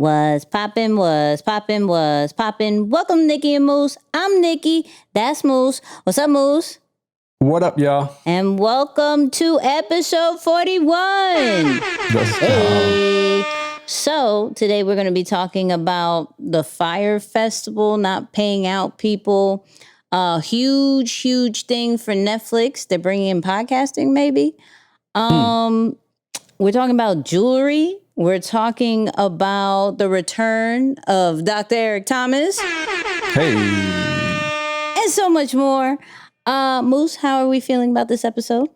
Was poppin'. Welcome, Nicky and Moose. I'm Nicky. That's Moose. What's up, Moose? What up, y'all? And welcome to episode 41. Hey. So today we're going to be talking about the Fyre Festival not paying out people. Huge thing for Netflix. They're bringing in podcasting, maybe. We're talking about jewelry. We're talking about the return of Dr. Eric Thomas. Hey. And so much more. Moose, how are we feeling about this episode?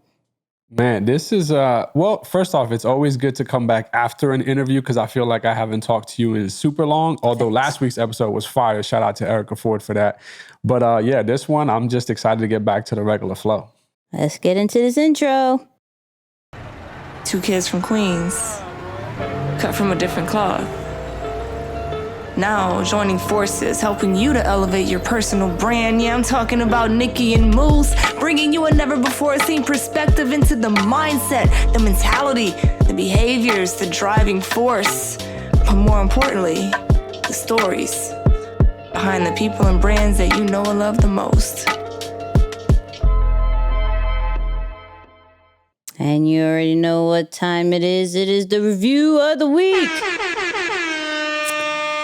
Man, this is, well, first off, it's always good to come back after an interview because I feel like I haven't talked to you in super long, although last week's episode was fire. Shout out to Erica Ford for that. But yeah, this one, I'm just excited to get back to the regular flow. Let's get into this intro. Two kids from Queens, cut from a different cloth. Now joining forces, helping you to elevate your personal brand. Yeah, I'm talking about Nicky and Moose, bringing you a never-before-seen perspective into the mindset, the mentality, the behaviors, the driving force, but more importantly, the stories behind the people and brands that you know and love the most. And you already know what time it is. It is the review of the week.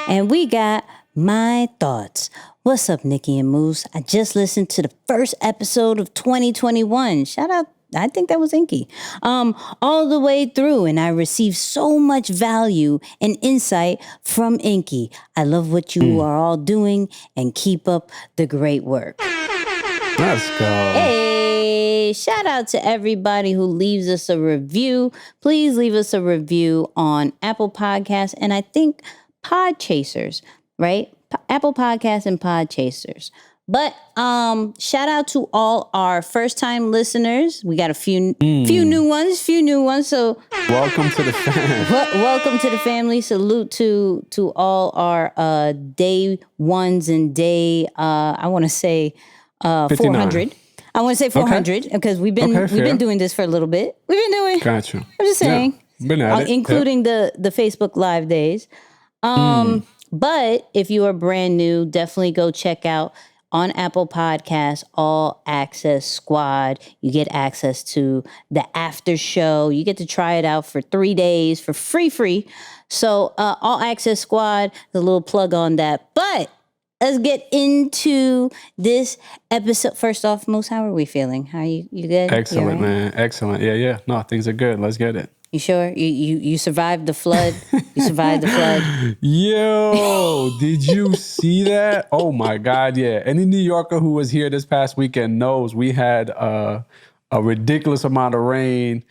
And we got my thoughts. What's up, Nicky and Moose? I just listened to the first episode of 2021. Shout out. I think that was Inky. All the way through, and I received so much value and insight from Inky. I love what you are all doing, and keep up the great work. Let's go. Hey, shout out to everybody who leaves us a review. Please leave us a review on Apple Podcasts, and I think Podchasers, right? Apple Podcasts and Podchasers. But shout out to all our first-time listeners. We got a few new ones. So welcome to the family. Welcome to the family. Salute to all our day ones and day. I want to say 400. I want to say 400 because we've been doing this for a little bit. We've been doing. Gotcha. I'm just saying. Yeah, been at it. Including the Facebook Live days. But if you are brand new, definitely go check out on Apple Podcasts, All Access Squad. You get access to the after show. You get to try it out for 3 days for free. So All Access Squad, a little plug on that. But let's get into this episode. First off, Moose, how are we feeling? How are you good? Excellent, man. Excellent. Yeah. No, things are good. Let's get it. You sure? You survived the flood? You survived the flood? Yo, did you see that? Oh, my God, yeah. Any New Yorker who was here this past weekend knows we had a ridiculous amount of rain,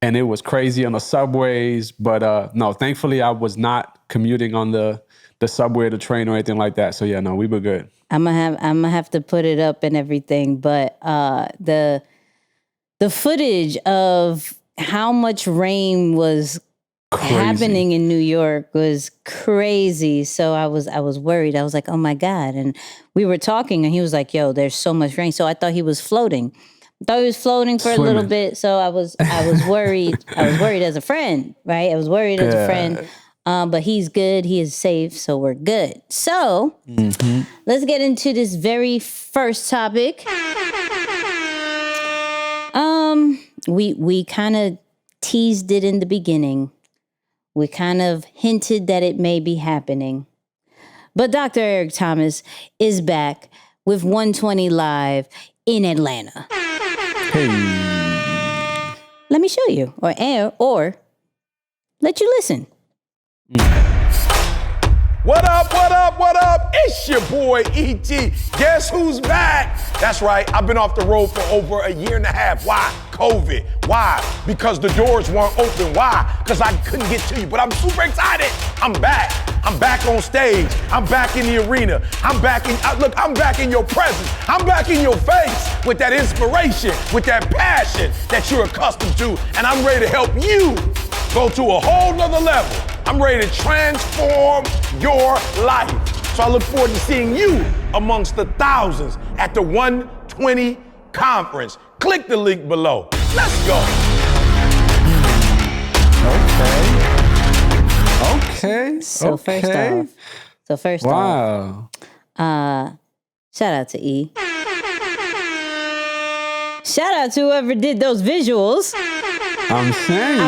and it was crazy on the subways. But no, thankfully, I was not commuting on the subway or the train or anything like that. So, yeah, no, we were good. I'm gonna have to put it up and everything. But the footage of how much rain was happening in New York was crazy. So I was worried. I was like, oh my God. And we were talking and he was like, yo, there's so much rain. So I thought he was floating. I thought he was floating for a little bit. So I was worried. I was worried as a friend, right? I was worried as a friend. But he's good. He is safe. So we're good. So let's get into this very first topic. We kind of teased it in the beginning. We kind of hinted that it may be happening. But Dr. Eric Thomas is back with 120 Live in Atlanta. Hey. Let me show you, or let you listen. What up? It's your boy E.T. Guess who's back? That's right, I've been off the road for over a year and a half. Why? COVID. Why? Because the doors weren't open. Why? Because I couldn't get to you. But I'm super excited. I'm back. I'm back on stage. I'm back in the arena. I'm back in your presence. I'm back in your face with that inspiration, with that passion that you're accustomed to. And I'm ready to help you go to a whole nother level. I'm ready to transform your life. So I look forward to seeing you amongst the thousands at the 120 conference. Click the link below. Let's go. Okay. Okay. So first wow. off, shout out to E. Shout out to whoever did those visuals. I'm saying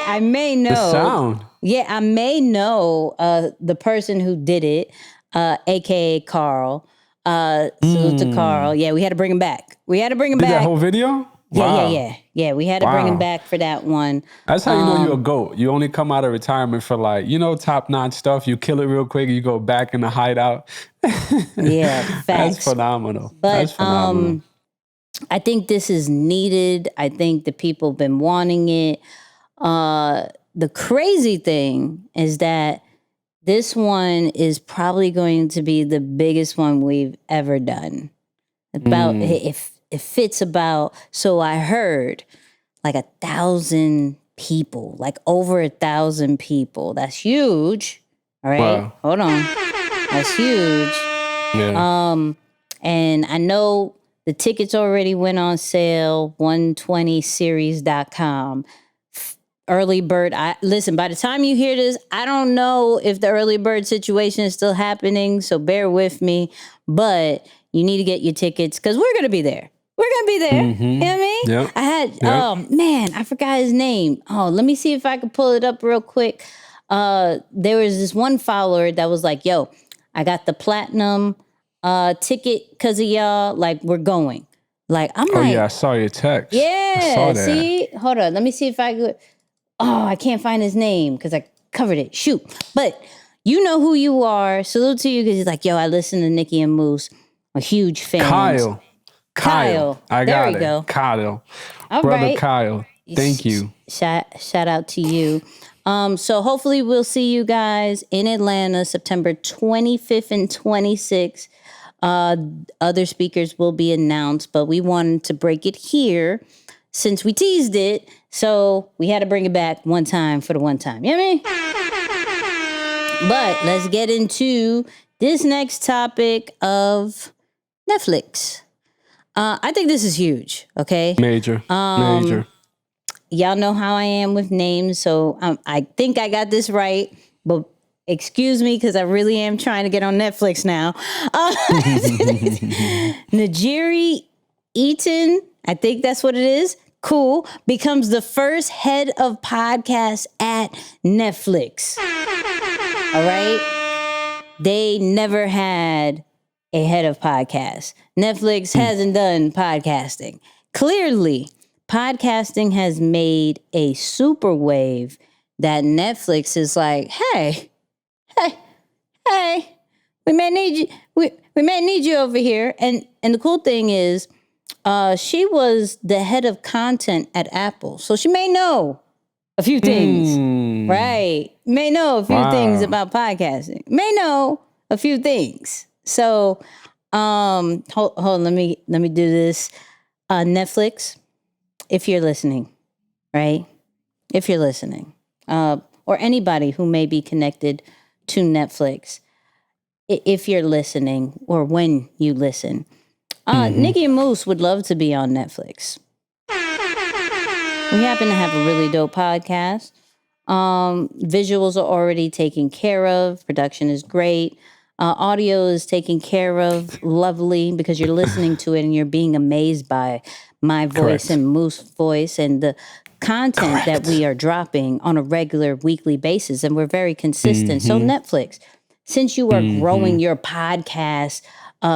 I may know the sound. Yeah, I may know the person who did it, aka Carl. Salute to Carl. Yeah, we had to bring him back. Did that whole video? Yeah. We had to bring him back for that one. That's how you know you're a GOAT. You only come out of retirement for top-notch stuff. You kill it real quick. You go back in the hideout. Yeah, facts. That's phenomenal. But, That's phenomenal. I think this is needed. I think the people have been wanting it. The crazy thing is that this one is probably going to be the biggest one we've ever done. It fits about, so I heard, like 1,000 people, like over 1,000 people. That's huge. All right. Wow. Hold on. That's huge. Yeah. And I know the tickets already went on sale, 120series.com. Early bird. Listen, by the time you hear this, I don't know if the early bird situation is still happening, so bear with me. But you need to get your tickets because we're going to be there. We're going to be there. Mm-hmm. You know what I mean? Yep. I had, I forgot his name. Oh, let me see if I can pull it up real quick. There was this one follower that was like, yo, I got the platinum ticket because of y'all. Like, we're going. Like, I'm like. Oh, yeah, I saw your text. Yeah. I saw that. See? Hold on. Let me see if I could. Oh, I can't find his name because I covered it. Shoot. But you know who you are. Salute to you because he's like, yo, I listen to Nicky and Moose. A huge fan. Kyle. I got it. Go. Kyle. All Brother right. Kyle. Thank you. Shout out to you. So hopefully we'll see you guys in Atlanta, September 25th and 26th. Other speakers will be announced, but we wanted to break it here since we teased it. So we had to bring it back one time for the one time. You know what I mean? But let's get into this next topic of Netflix. I think this is huge, okay? Major. Y'all know how I am with names, so I think I got this right, but excuse me because I really am trying to get on Netflix now. Nicky E.T, I think that's what it is. Cool. Becomes the first head of podcast at Netflix. All right? They never had a head of podcast. Netflix hasn't done podcasting. Clearly, podcasting has made a super wave that Netflix is like, hey, we may need you. We may need you over here. And the cool thing is, she was the head of content at Apple, so she may know a few things, right? May know a few things about podcasting. May know a few things. So, hold on, let me do this. Netflix, if you're listening, right? If you're listening, or anybody who may be connected to Netflix, if you're listening or when you listen, Nicky and Moose would love to be on Netflix. We happen to have a really dope podcast. Visuals are already taken care of. Production is great. Audio is taken care of, lovely, because you're listening to it and you're being amazed by my voice and Moose voice and the content that we are dropping on a regular weekly basis. And we're very consistent. So Netflix, since you are growing your podcast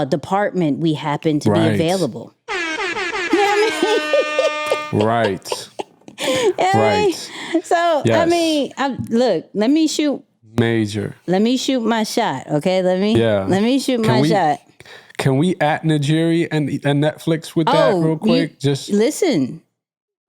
department, we happen to be available. You know what I mean? Right. So, yes. I mean, look, let me shoot. Major. Let me shoot my shot, okay? Let me shoot my shot. Can we at Nigeria and Netflix with that real quick? Just listen.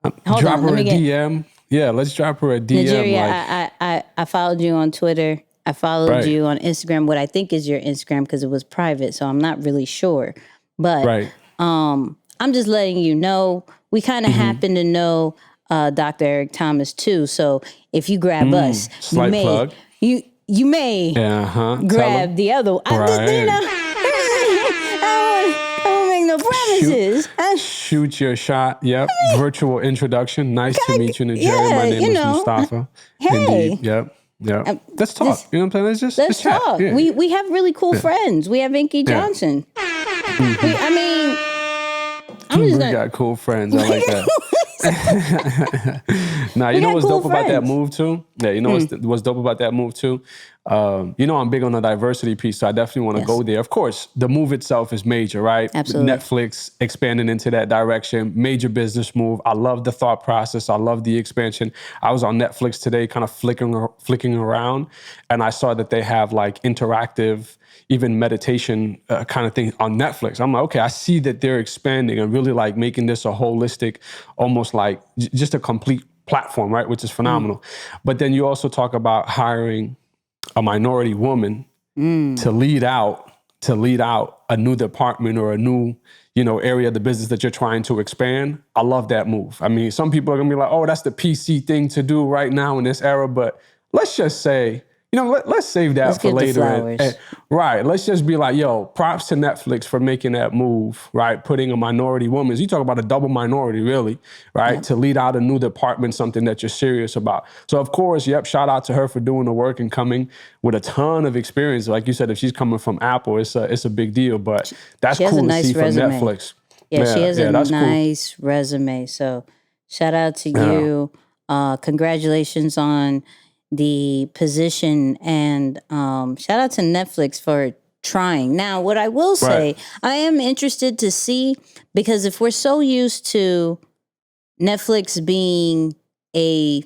Drop her a DM. Yeah, let's drop her a DM. Nigeria, I followed you on Twitter. I followed you on Instagram, what I think is your Instagram because it was private, so I'm not really sure. But I'm just letting you know. We kind of happen to know Dr. Eric Thomas too. So if you grab us, slight plug. You may grab the other one. I don't make no promises. Shoot your shot. Yep. Virtual introduction. Nice to meet you, Nigeria. My name is Mustafa. Hey. Indeed. Yep. Yeah. Let's talk. You know what I'm saying? Let's talk. Yeah. We have really cool friends. We have Inky Johnson. We got cool friends. I like that. Nah, you know what's dope about that move too? Yeah, you know what's dope about that move too? I'm big on the diversity piece, so I definitely want to go there. Of course, the move itself is major, right? Absolutely. Netflix expanding into that direction, major business move. I love the thought process. I love the expansion. I was on Netflix today, kind of flicking around, and I saw that they have like interactive, even meditation kind of thing on Netflix. I'm like, okay, I see that they're expanding and really like making this a holistic, almost like just a complete platform, right? Which is phenomenal. But then you also talk about hiring a minority woman to lead out a new department or a new, area of the business that you're trying to expand. I love that move. I mean, some people are gonna be like, oh, that's the PC thing to do right now in this era. But let's just say, let's save that for later. Right. Let's just be like, yo, props to Netflix for making that move, right? Putting a minority woman, you talk about a double minority, really, right? To lead out a new department, something that you're serious about. So, of course, shout out to her for doing the work and coming with a ton of experience. Like you said, if she's coming from Apple, it's a big deal. But that's cool to see from Netflix. Yeah, she has a nice resume. So, shout out to you. Congratulations on the position, and shout out to Netflix for trying. Now, what I will say, I am interested to see, because if we're so used to Netflix being a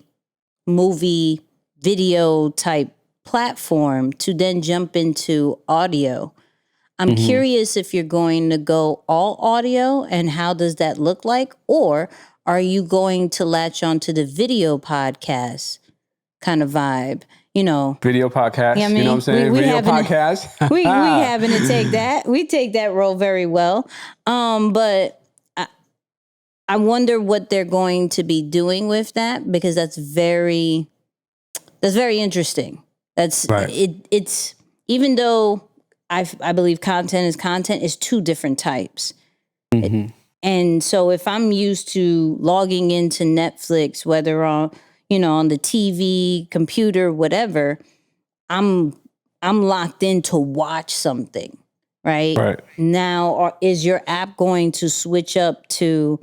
movie video type platform to then jump into audio, I'm curious if you're going to go all audio, and how does that look like? Or are you going to latch onto the video podcast kind of vibe, Video podcast, you know what I'm saying? Video podcast. we happen to take that. We take that role very well. But I wonder what they're going to be doing with that, because that's very interesting. That's it's even though I believe content is two different types. And so if I'm used to logging into Netflix, whether on the TV, computer, whatever, I'm locked in to watch something, right? Now, is your app going to switch up to,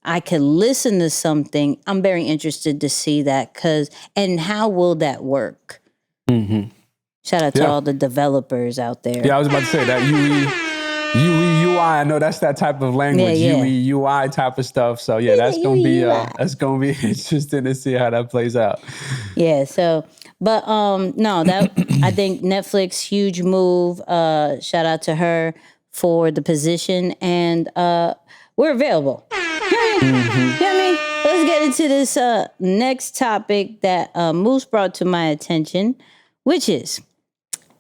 I can listen to something? I'm very interested to see that, and how will that work? Shout out to all the developers out there. Yeah, I was about to say that UI, I know that's that type of language, UI type of stuff. So that's gonna be interesting to see how that plays out. Yeah. So, but no, that I think Netflix, huge move. Shout out to her for the position, and we're available. You know what I mean? Let's get into this next topic that Moose brought to my attention, which is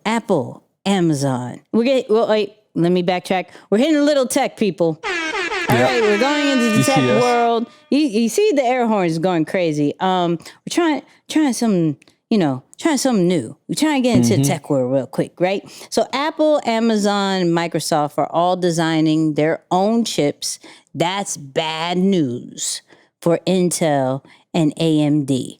Apple, Amazon. Let me backtrack. We're hitting a little tech, people. All right, we're going into the tech world. You see the air horns going crazy. We're trying something, trying something new. We're trying to get into the tech world real quick, right? So Apple, Amazon, and Microsoft are all designing their own chips. That's bad news for Intel and AMD.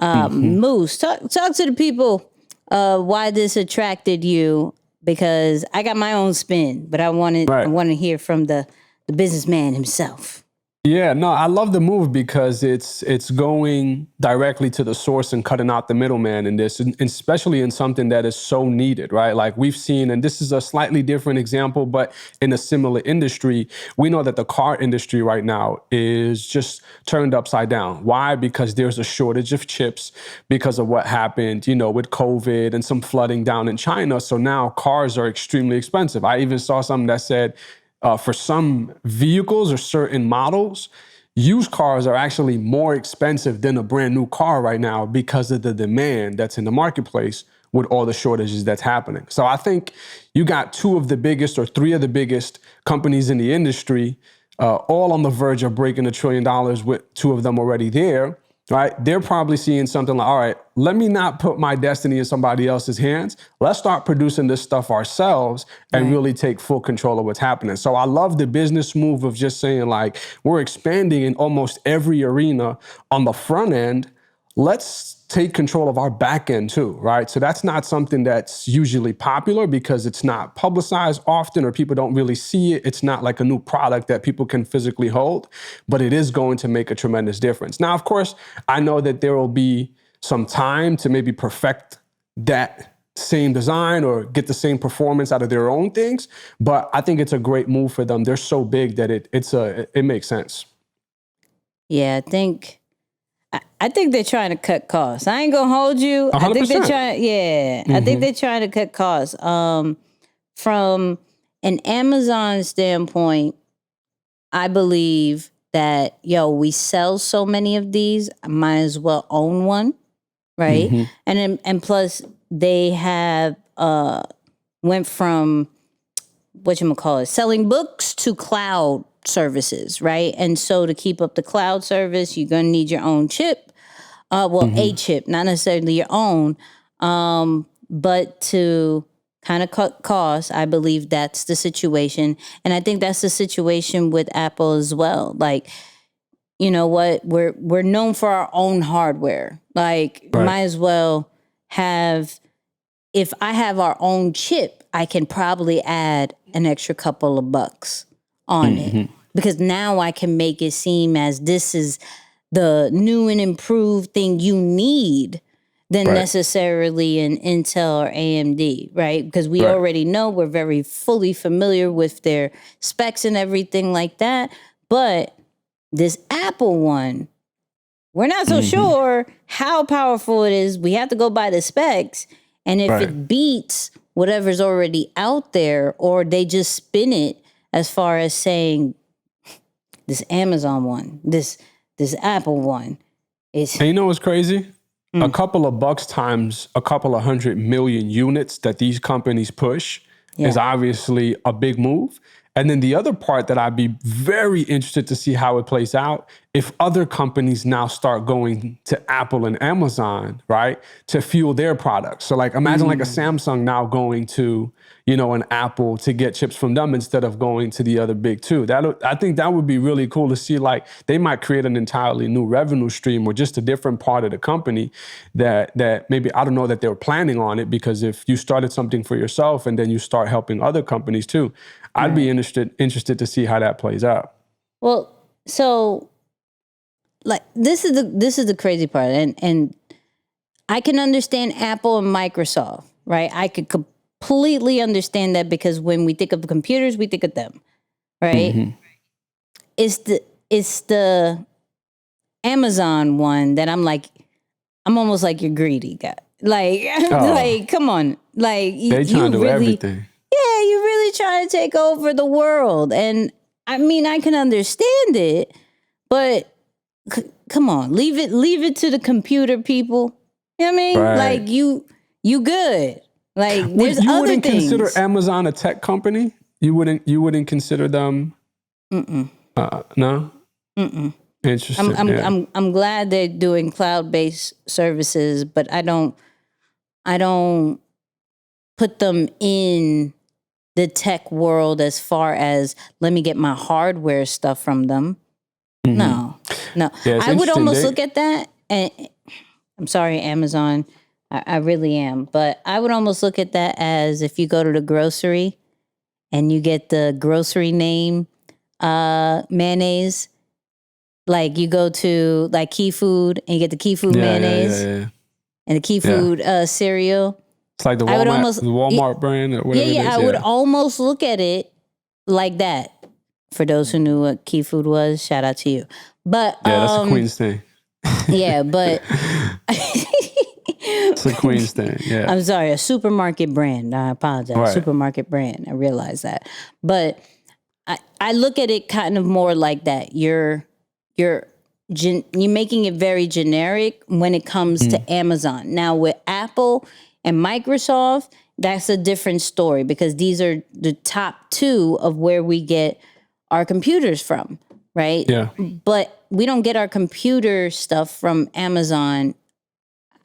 Moose, talk to the people why this attracted you. Because I got my own spin, but I want to hear from the businessman himself. Yeah, no, I love the move because it's going directly to the source and cutting out the middleman in this, and especially in something that is so needed, right? Like we've seen, and this is a slightly different example, but in a similar industry, we know that the car industry right now is just turned upside down. Why? Because there's a shortage of chips because of what happened, with COVID and some flooding down in China. So now cars are extremely expensive. I even saw something that said, for some vehicles or certain models, used cars are actually more expensive than a brand new car right now because of the demand that's in the marketplace with all the shortages that's happening. So I think you got two of the biggest or three of the biggest companies in the industry, all on the verge of breaking $1 trillion with two of them already there. Right? They're probably seeing something like, all right, let me not put my destiny in somebody else's hands. Let's start producing this stuff ourselves and really take full control of what's happening. So I love the business move of just saying, like, we're expanding in almost every arena on the front end. let's take control of our back end too, right? So that's not something that's usually popular because it's not publicized often or people don't really see it. It's not like a new product that people can physically hold, but it is going to make a tremendous difference. Now, of course, I know that there will be some time to maybe perfect that same design or get the same performance out of their own things, but I think it's a great move for them. They're so big that it makes sense. Yeah, I think they're trying to cut costs. I ain't gonna hold you. 100%. I think they're trying. Yeah, I think they're trying to cut costs. From an Amazon standpoint, I believe that we sell so many of these. I might as well own one, right? And plus they have went from selling books to cloud services, right? And so to keep up the cloud service, you're going to need your own chip. A chip, not necessarily your own. But to kind of cut costs, I believe that's the situation. And I think that's the situation with Apple as well. Like, you know what? We're known for our own hardware. Like, might as well have, if I have our own chip, I can probably add an extra couple of bucks on it, because now I can make it seem as this is the new and improved thing you need than necessarily an Intel or AMD, right? Because we already know, we're very fully familiar with their specs and everything like that. But this Apple one, we're not so sure how powerful it is. We have to go by the specs. And if it beats whatever's already out there, or they just spin it as far as saying this Amazon one, this Apple one is. And you know what's crazy? A couple of bucks times a couple of 100 million units that these companies push is obviously a big move. And then the other part that I'd be very interested to see how it plays out, if other companies now start going to Apple and Amazon, right, to fuel their products. So like imagine like a Samsung now going to, an Apple to get chips from them instead of going to the other big two. I think that would be really cool to see. Like they might create an entirely new revenue stream or just a different part of the company that maybe, I don't know that they were planning on it, because if you started something for yourself and then you start helping other companies too, I'd be interested to see how that plays out. Well, so like this is the crazy part, and I can understand Apple and Microsoft, right? I could completely understand that, because when we think of computers, we think of them, right? It's the Amazon one that I'm almost like, you're greedy, guy. Like, like, come on, like they trying to do everything. Yeah, you're really trying to take over the world. And I mean, I can understand it, but come on, leave it to the computer people. You know what I mean? Like you good. Like there's you other wouldn't things. Consider Amazon a tech company? You wouldn't consider them? No? Interesting. I'm glad they're doing cloud-based services, but I don't put them in the tech world as far as let me get my hardware stuff from them. No. Yeah, I would almost look at that, and I'm sorry, Amazon, I really am, but I would almost look at that as if you go to the grocery and you get the grocery name mayonnaise, like you go to like Key Food and you get the Key Food mayonnaise and the Key Food cereal. It's like the Walmart brand or whatever it is. I would almost look at it like that. For those who knew what Key Food was, shout out to you. But that's a Queen's thing. Yeah, but it's a Queen's thing. Yeah, I'm sorry, a supermarket brand. I apologize, supermarket brand. I realize that, but I look at it kind of more like that. You're making it very generic when it comes to Amazon. Now with Apple and Microsoft, that's a different story, because these are the top two of where we get our computers from, right? Yeah. But we don't get our computer stuff from Amazon.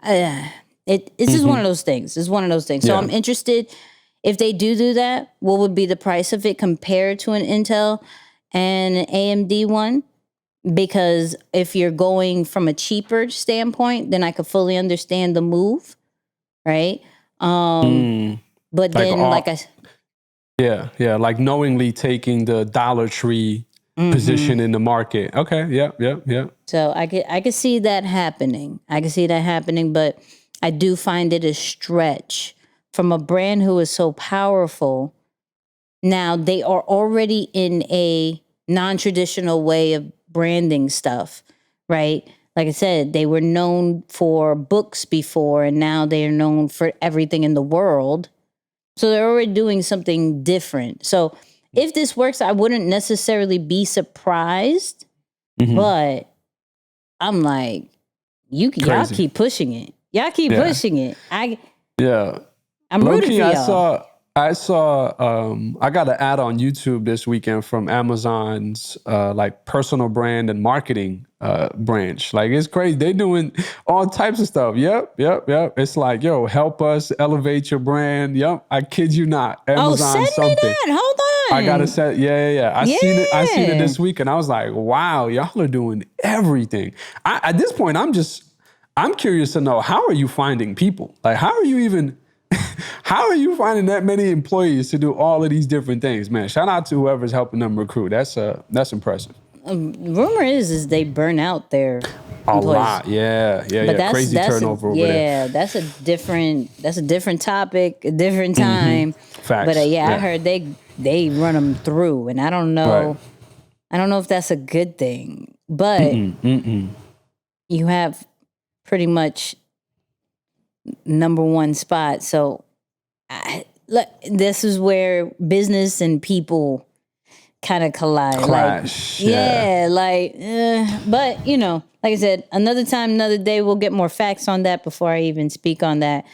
It's just one of those things. It's one of those things. So I'm interested, if they do that, what would be the price of it compared to an Intel and an AMD one? because if you're going from a cheaper standpoint, then I could fully understand the move, right? But then, like knowingly taking the Dollar Tree position in the market. Okay, yeah. So I could see that happening. But I do find it a stretch from a brand who is so powerful. Now they are already in a non-traditional way of branding stuff, right? Like I said, they were known for books before, and now they are known for everything in the world. So they're already doing something different. So if this works, I wouldn't necessarily be surprised, but I'm like, y'all keep pushing it. Pushing it. I'm rooting for y'all. I got an ad on YouTube this weekend from Amazon's like personal brand and marketing branch. Like, it's crazy. They're doing all types of stuff. Yep. It's like, yo, help us elevate your brand. Yep. I kid you not. Amazon send me that. Hold on. I gotta say, yeah. I seen it this week, and I was like, wow, y'all are doing everything. At this point, I'm curious to know, how are you finding people? Like, how are you finding that many employees to do all of these different things, man? Shout out to whoever's helping them recruit. That's impressive. Rumor is they burn out their employees. Lot, yeah. That's crazy turnover over there. Yeah, that's a different topic, a different time. Facts. But I heard they run them through, and I don't know. Right. I don't know if that's a good thing, but you have pretty much number one spot. So this is where business and people kind of collide. Clash. But like I said, another time, another day, we'll get more facts on that before I even speak on that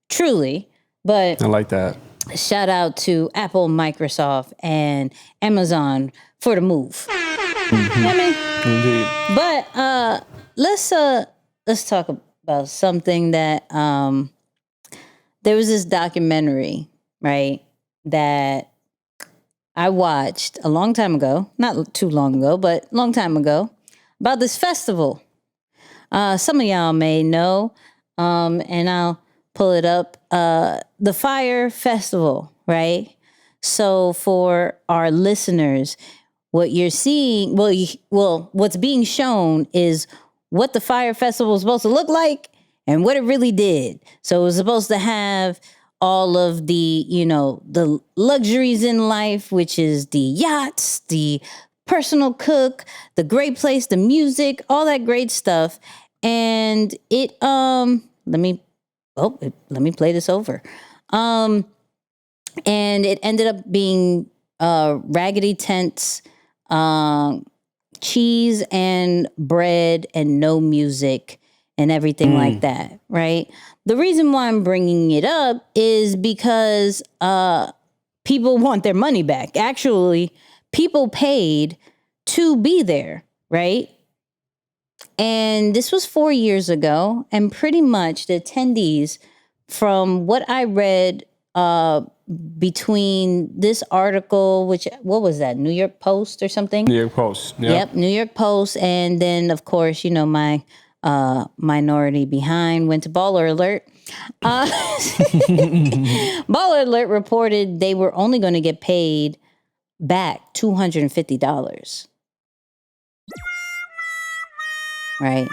truly. But I like that. Shout out to Apple, Microsoft, and Amazon for the move. Indeed. But let's talk about something that there was this documentary, right, that I watched a long time ago, not too long ago, but a long time ago, about this festival. Some of y'all may know, and I'll pull it up, the Fyre Festival, right? So for our listeners, what you're seeing, what's being shown is what the Fyre Festival was supposed to look like and what it really did. So it was supposed to have all of the, the luxuries in life, which is the yachts, the personal cook, the great place, the music, all that great stuff. And it, let me play this over. And it ended up being raggedy tents, cheese and bread and no music and everything like that, right? The reason why I'm bringing it up is because people want their money back. Actually, people paid to be there, right? And this was 4 years ago, and pretty much the attendees, from what I read between this article, what was that, New York Post or something? New York Post. Yep, New York Post. And then, of course, my minority behind went to Baller Alert. Baller Alert reported they were only going to get paid back $250. Right?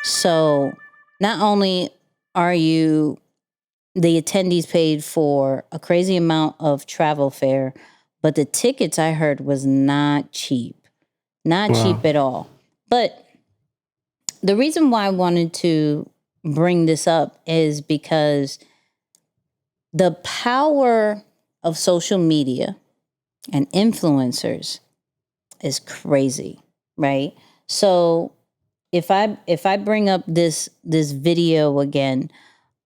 So not only are the attendees paid for a crazy amount of travel fare, but the tickets, I heard, was not cheap. Not cheap at all. But the reason why I wanted to bring this up is because the power of social media and influencers is crazy, right? So if I bring up this video again,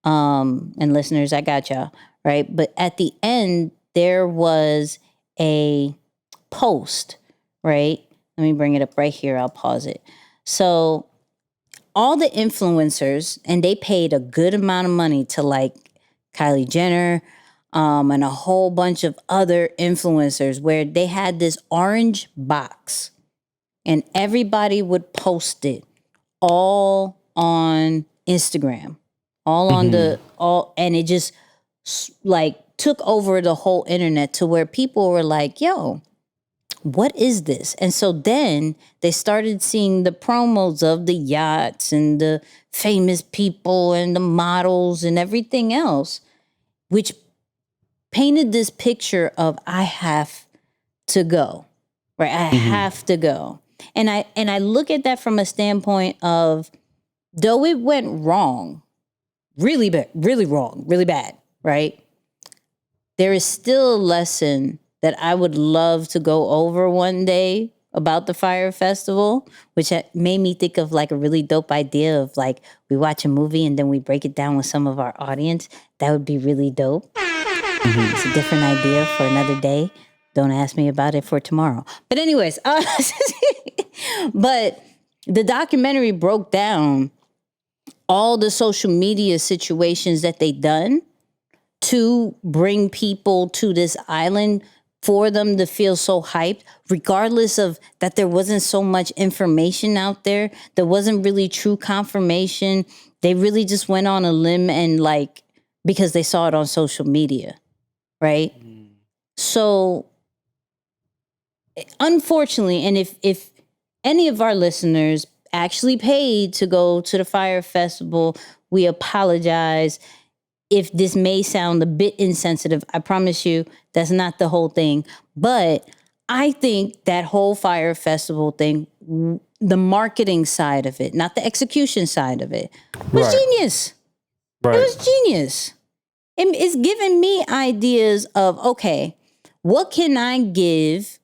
and listeners, I got y'all, right? But at the end, there was a post, right? Let me bring it up right here. I'll pause it. So all the influencers, and they paid a good amount of money to like Kylie Jenner, and a whole bunch of other influencers, where they had this orange box, and everybody would post it all on Instagram, and it just like took over the whole internet to where people were like, yo, what is this? And so then they started seeing the promos of the yachts and the famous people and the models and everything else, which painted this picture of I have to go, right? I have to go. And I look at that from a standpoint of, though it went wrong, really bad, really wrong, really bad, right? There is still a lesson that I would love to go over one day about the Fyre Festival, which made me think of like a really dope idea of like, we watch a movie and then we break it down with some of our audience. That would be really dope. It's a different idea for another day. Don't ask me about it for tomorrow. But anyways, but the documentary broke down all the social media situations that they done to bring people to this island for them to feel so hyped, regardless of that there wasn't so much information out there. There wasn't really true confirmation. They really just went on a limb and like, because they saw it on social media, right? So unfortunately, and if any of our listeners actually paid to go to the Fyre Festival, we apologize. If this may sound a bit insensitive, I promise you that's not the whole thing. But I think that whole Fyre Festival thing, the marketing side of it, not the execution side of it, was genius. Right. It was genius. It's giving me ideas of, okay, what can I give?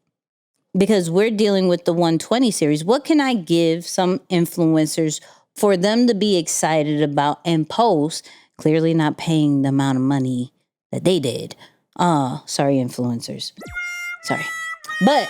Because we're dealing with the 120 series. What can I give some influencers for them to be excited about and post? Clearly not paying the amount of money that they did. Sorry, influencers. Sorry. But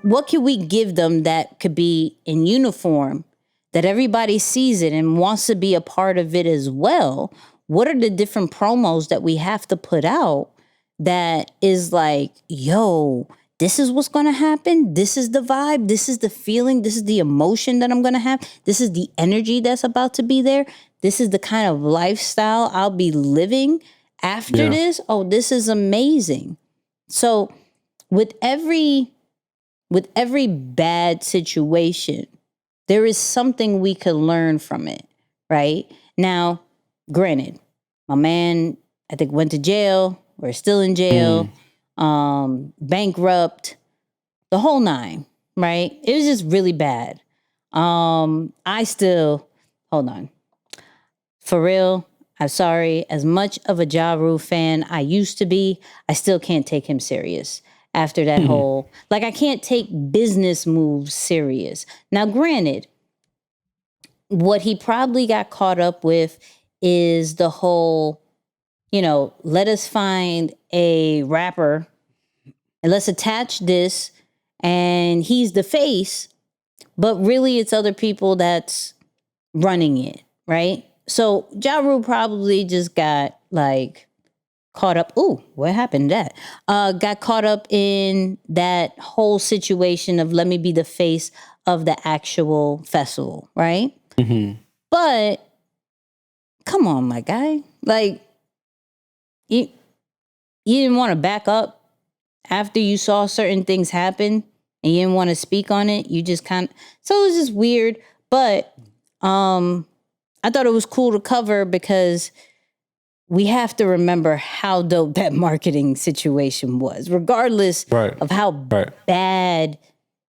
what can we give them that could be in uniform, that everybody sees it and wants to be a part of it as well? What are the different promos that we have to put out that is like, yo, this is what's going to happen. This is the vibe. This is the feeling. This is the emotion that I'm going to have. This is the energy that's about to be there. This is the kind of lifestyle I'll be living after this. Oh, this is amazing. So with every bad situation, there is something we could learn from it, right? Now, granted, my man, I think, went to jail. We're still in jail. Bankrupt, the whole nine, right? It was just really bad. Hold on. For real, I'm sorry. As much of a Ja Rule fan I used to be, I still can't take him serious after that whole, like I can't take business moves serious. Now, granted, what he probably got caught up with is the whole, let us find a rapper and let's attach this and he's the face, but really it's other people that's running it, right? So Ja Rule probably just got like caught up. Ooh, what happened to that? Got caught up in that whole situation of let me be the face of the actual festival, right? But come on, my guy. Like, you didn't want to back up after you saw certain things happen and you didn't want to speak on it. You just so it was just weird. But I thought it was cool to cover because we have to remember how dope that marketing situation was, regardless of how bad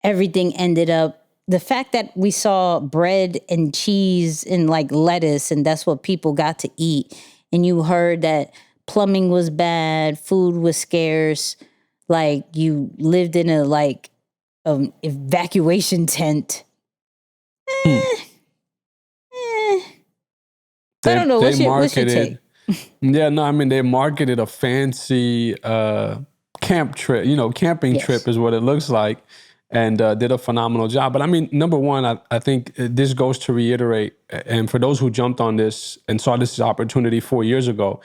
everything ended up. The fact that we saw bread and cheese and like lettuce and that's what people got to eat. And you heard that plumbing was bad, food was scarce, like you lived in a evacuation tent. I don't know. What's your take? They marketed a fancy camp trip, camping trip is what it looks like, and did a phenomenal job. But I mean, number one, I think this goes to reiterate, and for those who jumped on this and saw this opportunity 4 years ago,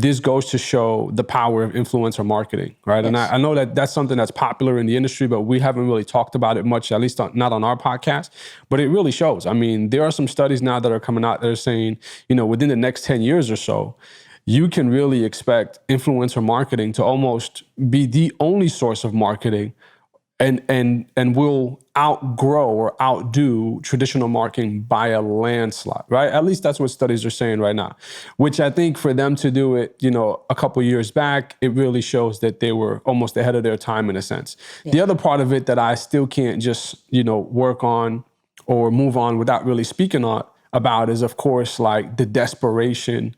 this goes to show the power of influencer marketing, right? Yes. And I know that that's something that's popular in the industry, but we haven't really talked about it much, at least not on our podcast. But it really shows. I mean, there are some studies now that are coming out that are saying, within the next 10 years or so, you can really expect influencer marketing to almost be the only source of marketing and will outgrow or outdo traditional marketing by a landslide, right? At least that's what studies are saying right now, which I think for them to do it, a couple years back, it really shows that they were almost ahead of their time in a sense. Yeah. The other part of it that I still can't just, work on or move on without really speaking about is, of course, like the desperation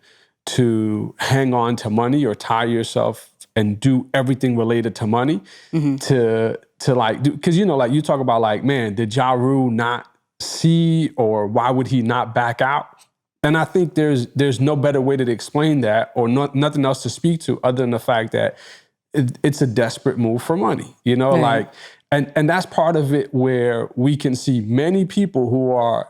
to hang on to money or tie yourself and do everything related to money to like do, because like you talk about like, man, did Ja Rule not see, or why would he not back out? And I think there's no better way to explain that, or nothing else to speak to other than the fact that it's a desperate move for money, like, and that's part of it where we can see many people who are,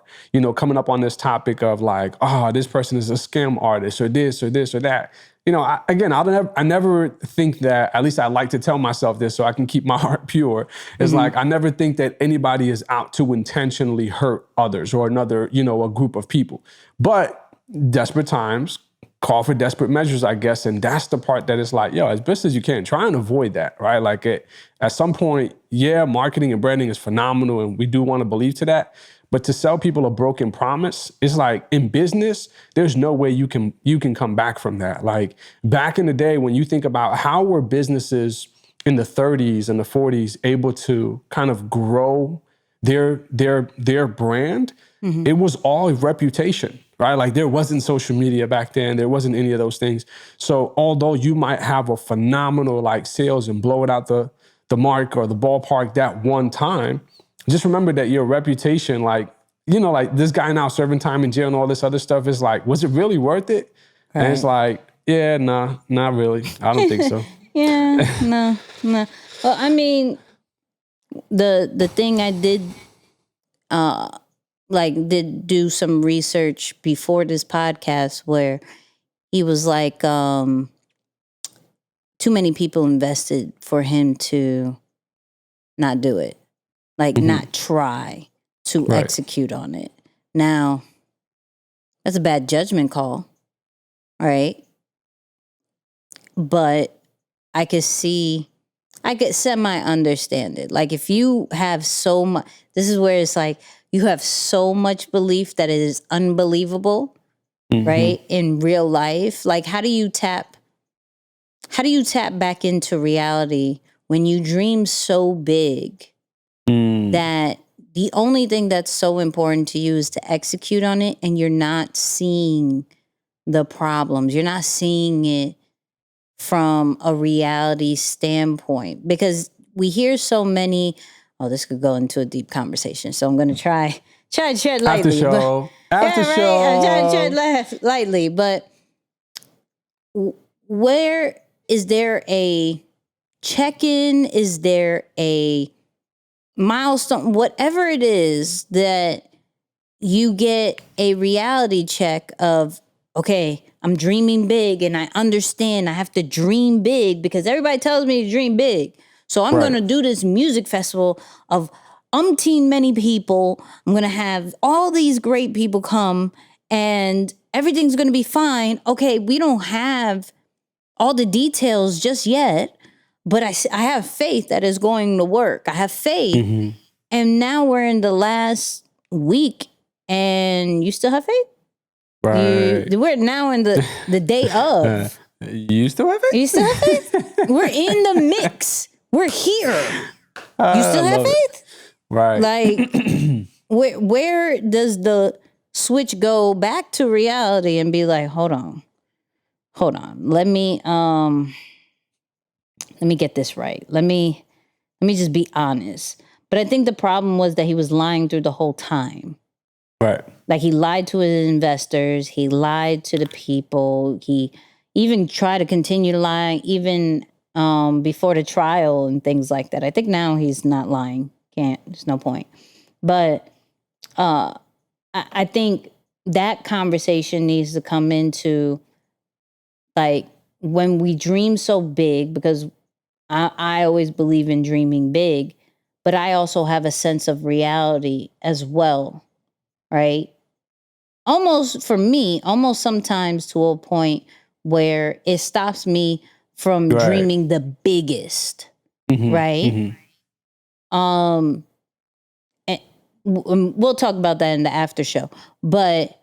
coming up on this topic of like, oh, this person is a scam artist or this or this or that. I never think that, at least I like to tell myself this so I can keep my heart pure. It's like, I never think that anybody is out to intentionally hurt others or another, a group of people. But desperate times call for desperate measures, I guess. And that's the part that is like, as best as you can, try and avoid that, right? Like at some point, marketing and branding is phenomenal and we do want to believe to that. But to sell people a broken promise, it's like in business, there's no way you can come back from that. Like back in the day, when you think about how were businesses in the 30s and the 40s able to kind of grow their brand, it was all reputation, right? Like there wasn't social media back then. There wasn't any of those things. So although you might have a phenomenal like sales and blow it out the mark or the ballpark that one time, just remember that your reputation, like, like this guy now serving time in jail and all this other stuff is like, was it really worth it? Right. And it's like, nah, not really. I don't think so. No. Well, I mean, the thing I did, did do some research before this podcast where he was like, too many people invested for him to not do it. Like not try to execute on it. Now, that's a bad judgment call, right? But I could semi-understand it. Like if you have so much, this is where it's like, you have so much belief that it is unbelievable, right? In real life. Like how do you tap back into reality when you dream so big that the only thing that's so important to you is to execute on it, and you're not seeing the problems. You're not seeing it from a reality standpoint, because we hear so many, this could go into a deep conversation. So I'm going to try to tread lightly. After show. I'm trying to tread lightly, but where is there a check-in? Is there a milestone, whatever it is that you get a reality check of, okay, I'm dreaming big and I understand I have to dream big because everybody tells me to dream big. So I'm going to do this music festival of umpteen many people. I'm going to have all these great people come and everything's going to be fine. Okay, we don't have all the details just yet, but I have faith that it's going to work. I have faith. And now we're in the last week and you still have faith? Right. We're now in the day of. You still have faith? You still have faith? We're in the mix. We're here. You still have faith? Right. Like, where does the switch go back to reality and be like, hold on. Let me get this right. Let me just be honest. But I think the problem was that he was lying through the whole time. Right. Like he lied to his investors. He lied to the people. He even tried to continue to lie even before the trial and things like that. I think now he's not lying. There's no point. But I think that conversation needs to come into like when we dream so big, because I always believe in dreaming big, but I also have a sense of reality as well, right? Almost for me, almost sometimes to a point where it stops me from dreaming the biggest, right? And we'll talk about that in the after show. But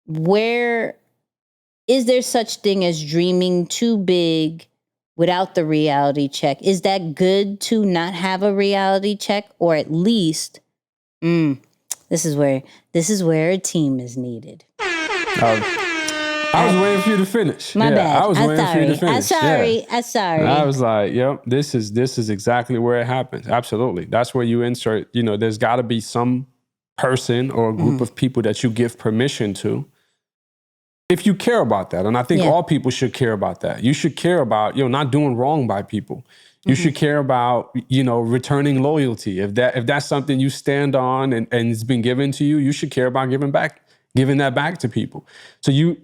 where is there such thing as dreaming too big without the reality check? Is that good to not have a reality check, or at least, this is where a team is needed. I was waiting for you to finish. My bad. I was waiting for you to finish. I'm sorry. And I was like, yep, this is exactly where it happens. Absolutely. That's where you insert, there's got to be some person or a group of people that you give permission to. If you care about that, and I think all people should care about that. You should care about, not doing wrong by people. You should care about, returning loyalty. If that's something you stand on and it's been given to you, you should care about giving that back to people. So you're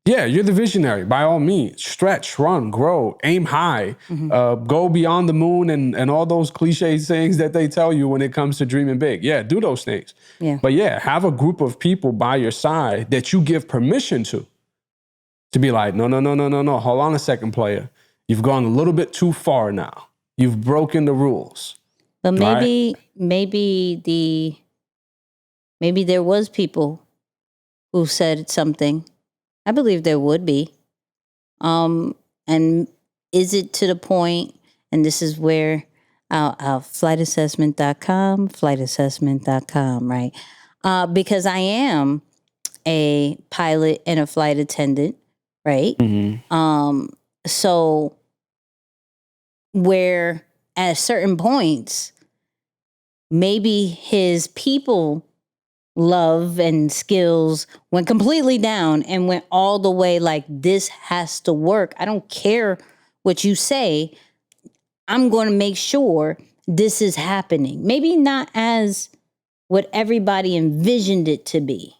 the visionary. By all means, stretch, run, grow, aim high, go beyond the moon and all those cliche things that they tell you when it comes to dreaming big. Yeah, do those things. Yeah. But have a group of people by your side that you give permission to be like, no, hold on a second, player. You've gone a little bit too far now. You've broken the rules. But maybe there was people who said something. I believe there would be. And is it to the point, and this is where our flightassessment.com, right? Because I am a pilot and a flight attendant, right? So where at certain points, maybe his people love and skills went completely down and went all the way like, this has to work. I don't care what you say. I'm going to make sure this is happening. Maybe not as what everybody envisioned it to be.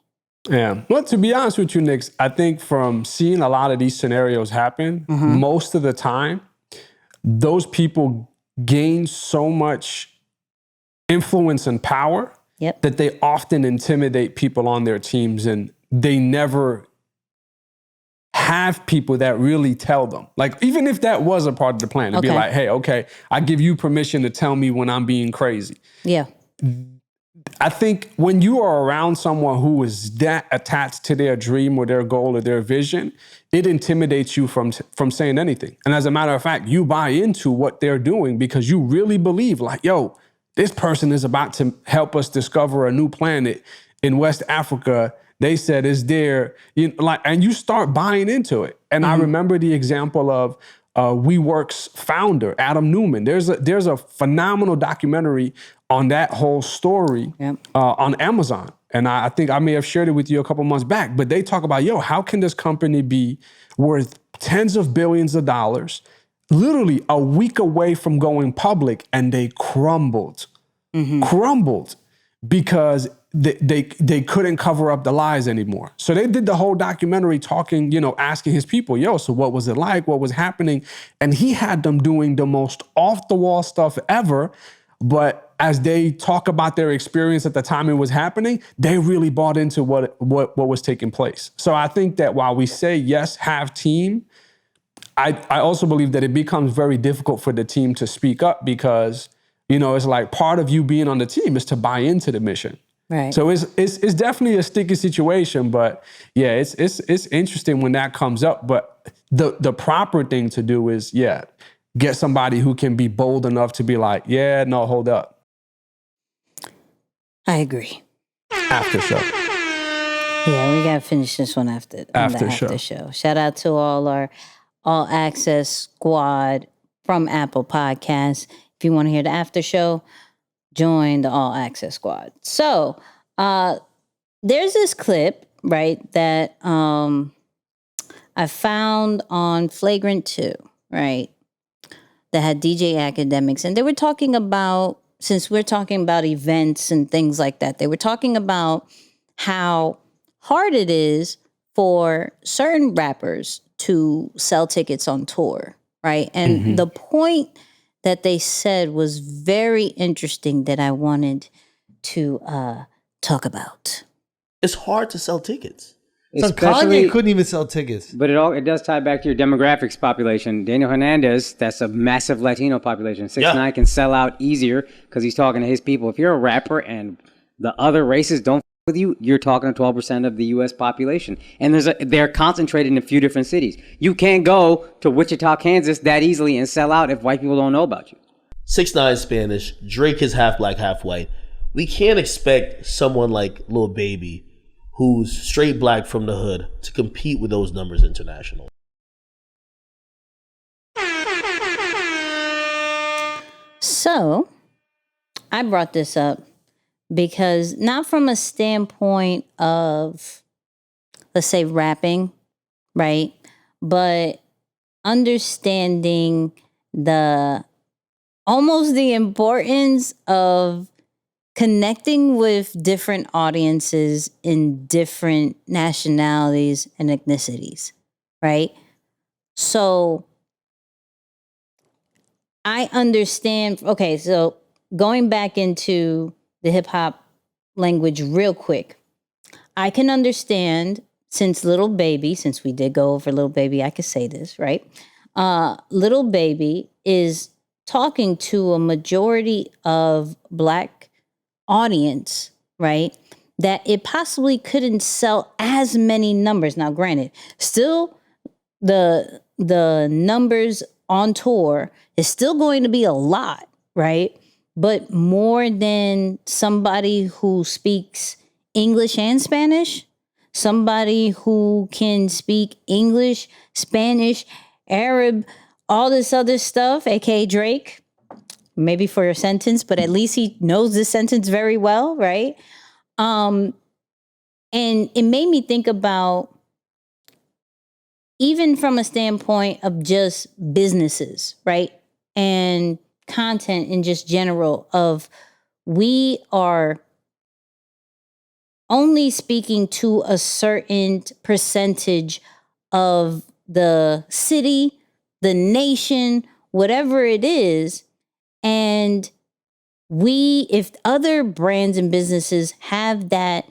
Yeah. Well, to be honest with you, Nick, I think from seeing a lot of these scenarios happen, most of the time, those people gain so much influence and power that they often intimidate people on their teams, and they never have people that really tell them. Like, even if that was a part of the plan, it'd be like, hey, okay, I give you permission to tell me when I'm being crazy. Yeah. I think when you are around someone who is that attached to their dream or their goal or their vision, it intimidates you from saying anything. And as a matter of fact, you buy into what they're doing because you really believe, like, yo, this person is about to help us discover a new planet in West Africa. They said is there, and you start buying into it. And I remember the example of WeWork's founder, Adam Newman. There's a phenomenal documentary on that whole story on Amazon. And I think I may have shared it with you a couple months back, but they talk about, how can this company be worth tens of billions of dollars, literally a week away from going public, and they crumbled because they couldn't cover up the lies anymore. So they did the whole documentary talking, asking his people, so what was it like? What was happening? And he had them doing the most off-the-wall stuff ever. But as they talk about their experience at the time it was happening, they really bought into what was taking place. So I think that while we say, yes, have team, I also believe that it becomes very difficult for the team to speak up because, it's like part of you being on the team is to buy into the mission. Right. So it's definitely a sticky situation, but it's interesting when that comes up. But the proper thing to do is, get somebody who can be bold enough to be like, no, hold up. I agree. After show. Yeah, we got to finish this one after show. Shout out to all our All Access squad from Apple Podcasts. If you want to hear the after show, join the All Access squad. So there's this clip, right, that I found on Flagrant 2, right, that had DJ Academics. And they were talking about, since we're talking about events and things like that, they were talking about how hard it is for certain rappers to sell tickets on tour, right? And the point that they said was very interesting that I wanted to talk about. It's hard to sell tickets. So Kanye couldn't even sell tickets. But it does tie back to your demographics population. Daniel Hernandez, that's a massive Latino population. 6ix9ine can sell out easier because he's talking to his people. If you're a rapper and the other races don't f- with you, you're talking to 12% of the U.S. population. And they're concentrated in a few different cities. You can't go to Wichita, Kansas that easily and sell out if white people don't know about you. 6ix9ine Spanish. Drake is half black, half white. We can't expect someone like Lil Baby, who's straight black from the hood, to compete with those numbers international. So I brought this up because not from a standpoint of, let's say, rapping, right? But understanding almost the importance of connecting with different audiences in different nationalities and ethnicities, right? So I understand. Okay, so going back into the hip hop language real quick, I can understand since we did go over Lil Baby, I could say this, right? Lil Baby is talking to a majority of black audience, right? That it possibly couldn't sell as many numbers. Now, granted, still the numbers on tour is still going to be a lot, right? But more than somebody who speaks English and Spanish, somebody who can speak English, Spanish, Arab, all this other stuff, aka Drake, maybe for a sentence, but at least he knows this sentence very well, right? And it made me think about, even from a standpoint of just businesses, right? And content in just general, of we are only speaking to a certain percentage of the city, the nation, whatever it is. And if other brands and businesses have that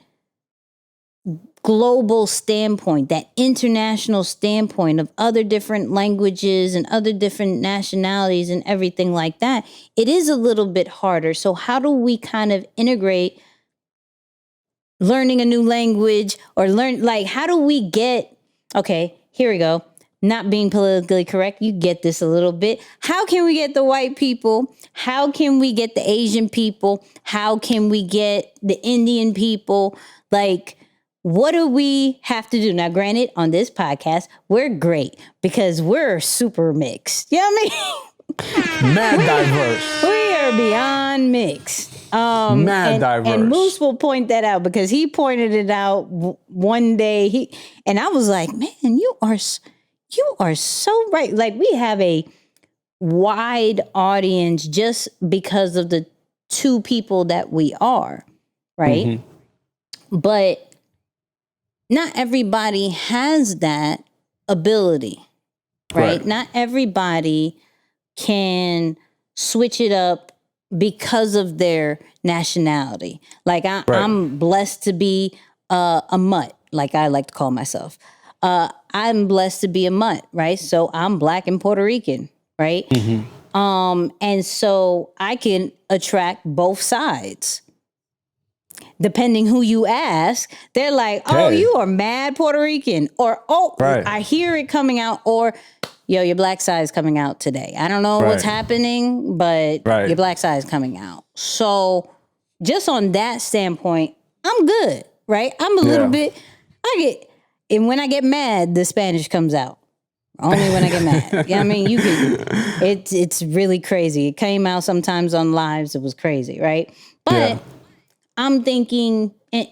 global standpoint, that international standpoint of other different languages and other different nationalities and everything like that, it is a little bit harder. So how do we kind of integrate learning a new language, or how do we get, okay, here we go. Not being politically correct, you get this a little bit. How can we get the white people? How can we get the Asian people? How can we get the Indian people? What do we have to do? Now, granted, on this podcast, we're great because we're super mixed. You know what I mean? Mad diverse. We are beyond mixed. Mad diverse. And Moose will point that out because he pointed it out one day. And I was like, man, you are so right. We have a wide audience just because of the two people that we are, right? Mm-hmm. But not everybody has that ability, right? Not everybody can switch it up because of their nationality. I'm blessed to be a mutt, like I like to call myself. I'm blessed to be a mutt, right? So I'm black and Puerto Rican, right? Mm-hmm. And so I can attract both sides. Depending who you ask, they're like, oh, you are mad Puerto Rican. Or, I hear it coming out. Or, yo, your black side is coming out today. I don't know what's happening, but your black side is coming out. So just on that standpoint, I'm good, right? I'm a little bit, and when I get mad, the Spanish comes out. Only when I get mad. You know what I mean? It's really crazy. It came out sometimes on lives. It was crazy, right? But I'm thinking, and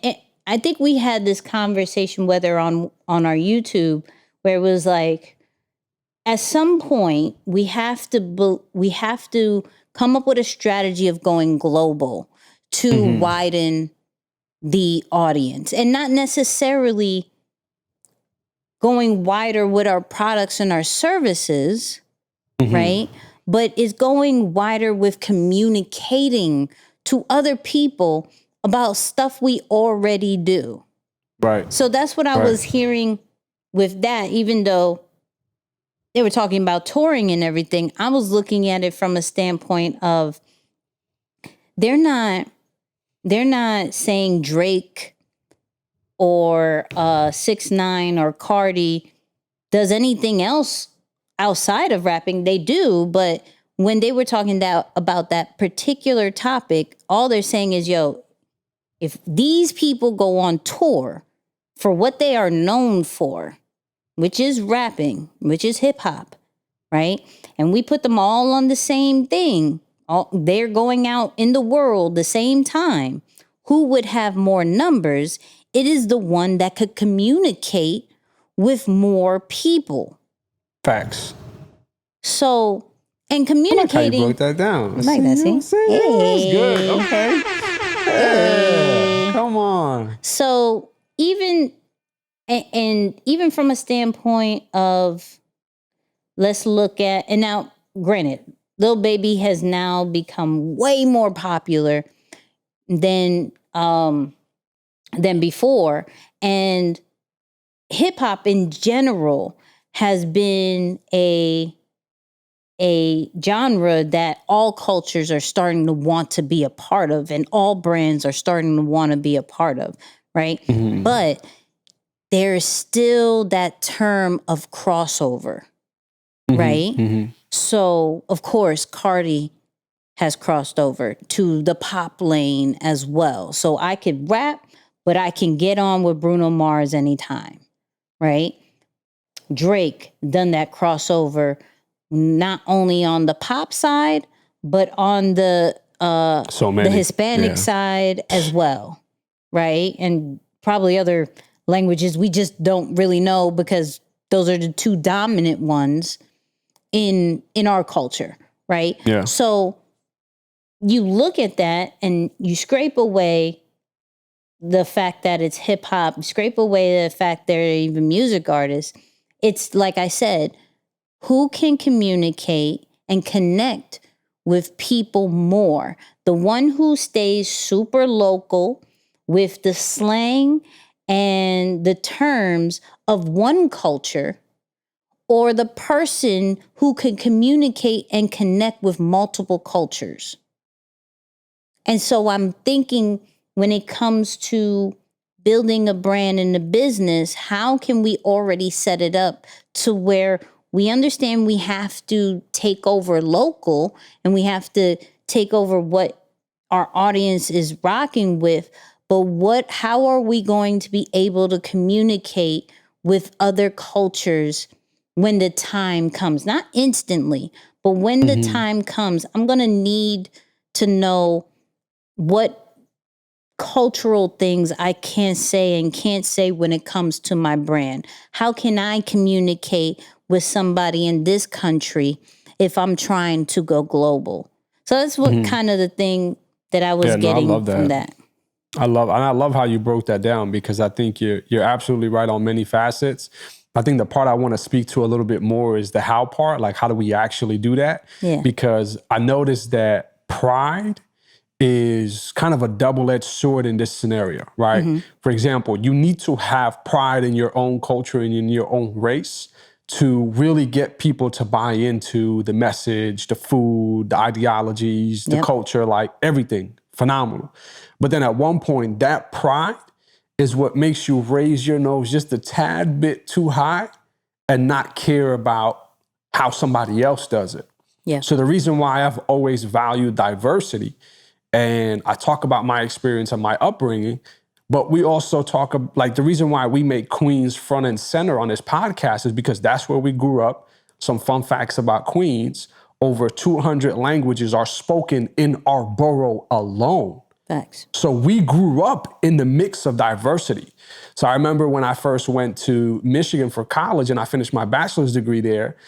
I think we had this conversation, whether on our YouTube, where it was like, at some point we have to come up with a strategy of going global to widen the audience, and not necessarily going wider with our products and our services, right? But it's going wider with communicating to other people about stuff we already do. Right. So that's what I was hearing with that, even though they were talking about touring and everything. I was looking at it from a standpoint of they're not saying Drake or 6ix9ine or Cardi does anything else outside of rapping. They do, but when they were talking about that particular topic, all they're saying is, yo, if these people go on tour for what they are known for, which is rapping, which is hip hop, right? And we put them all on the same thing. They're going out in the world the same time. Who would have more numbers? It is the one that could communicate with more people. Facts. So, and communicating. I like how you broke that down. Like that, see? That's good. Okay. Hey, come on. So even from a standpoint of, let's look at, and now granted, Lil Baby has now become way more popular than before, and hip hop in general has been a genre that all cultures are starting to want to be a part of, and all brands are starting to want to be a part of, right? But there's still that term of crossover, right? So, of course, Cardi has crossed over to the pop lane as well. So I could rap, but I can get on with Bruno Mars anytime, right? Drake done that crossover not only on the pop side, but on the Hispanic side as well, right? And probably other languages we just don't really know because those are the two dominant ones in our culture, right? Yeah. So you look at that and you scrape away the fact that it's hip hop, scrape away the fact they're even music artists. It's like I said, who can communicate and connect with people more? The one who stays super local with the slang and the terms of one culture, or the person who can communicate and connect with multiple cultures. And so I'm thinking when it comes to building a brand and a business, how can we already set it up to where we understand we have to take over local and we have to take over what our audience is rocking with, but how are we going to be able to communicate with other cultures when the time comes? Not instantly, but when the time comes, I'm going to need to know what cultural things I can say and can't say when it comes to my brand. How can I communicate with somebody in this country if I'm trying to go global? So that's what kind of the thing that I was getting from that. I love how you broke that down, because I think you're absolutely right on many facets. I think the part I want to speak to a little bit more is the how part, like how do we actually do that? Yeah. Because I noticed that pride is kind of a double-edged sword in this scenario, right? For example, you need to have pride in your own culture and in your own race to really get people to buy into the message, the food, the ideologies, the culture, like everything. Phenomenal. But then at one point, that pride is what makes you raise your nose just a tad bit too high and not care about how somebody else does it. Yeah. So the reason why I've always valued diversity, and I talk about my experience and my upbringing, but we also talk about, like, the reason why we make Queens front and center on this podcast is because that's where we grew up. Some fun facts about Queens: over 200 languages are spoken in our borough alone. Facts. So we grew up in the mix of diversity. So I remember when I first went to Michigan for college and I finished my bachelor's degree there,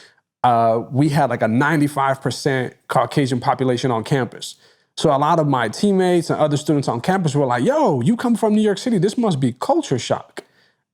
we had like a 95% Caucasian population on campus. So a lot of my teammates and other students on campus were like, yo, you come from New York City, this must be culture shock.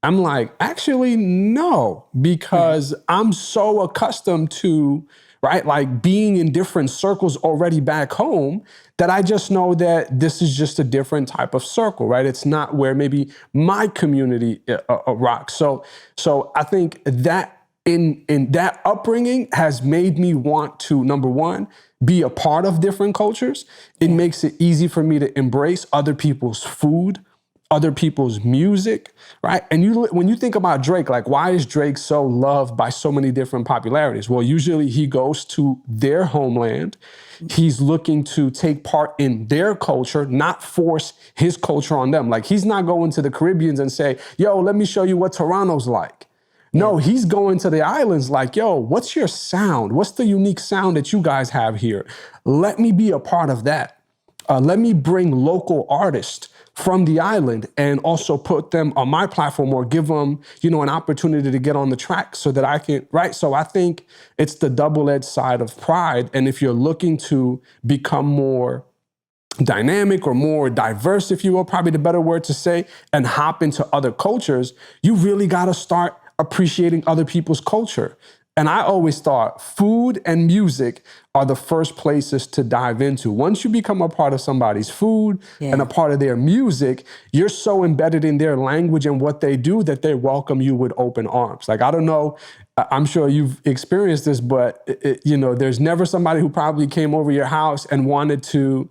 I'm like, actually, no, because I'm so accustomed to, right, like being in different circles already back home that I just know that this is just a different type of circle, right? It's not where maybe my community rocks. So I think that in that upbringing has made me want to, number one, be a part of different cultures. It makes it easy for me to embrace other people's food, other people's music, right? And when you think about Drake, like, why is Drake so loved by so many different popularities? Well, usually he goes to their homeland. He's looking to take part in their culture, not force his culture on them. Like, he's not going to the Caribbeans and say, yo, let me show you what Toronto's like. No, he's going to the islands like, yo, what's your sound? What's the unique sound that you guys have here? Let me be a part of that. Let me bring local artists from the island and also put them on my platform or give them, an opportunity to get on the track so that I can, right? So I think it's the double-edged side of pride. And if you're looking to become more dynamic or more diverse, if you will, probably the better word to say, and hop into other cultures, you really got to start appreciating other people's culture. And I always thought food and music are the first places to dive into. Once you become a part of somebody's food and a part of their music, you're so embedded in their language and what they do that they welcome you with open arms. Like, I don't know, I'm sure you've experienced this, but there's never somebody who probably came over your house and wanted to,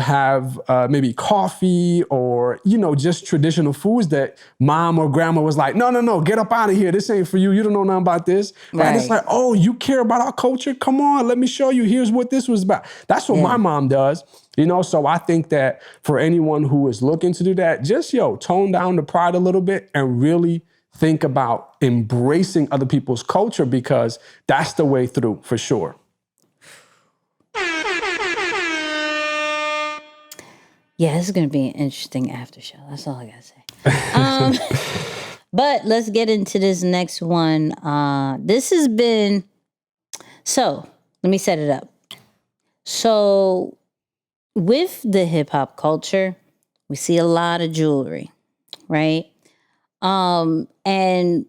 have maybe coffee or, just traditional foods that mom or grandma was like, no, get up out of here. This ain't for you. You don't know nothing about this. Right. And it's like, oh, you care about our culture? Come on, let me show you. Here's what this was about. That's what my mom does. So I think that for anyone who is looking to do that, just, tone down the pride a little bit and really think about embracing other people's culture, because that's the way through for sure. Yeah, this is going to be an interesting after show. That's all I got to say. But let's get into this next one. This has been, so let me set it up. So with the hip hop culture, we see a lot of jewelry, right? And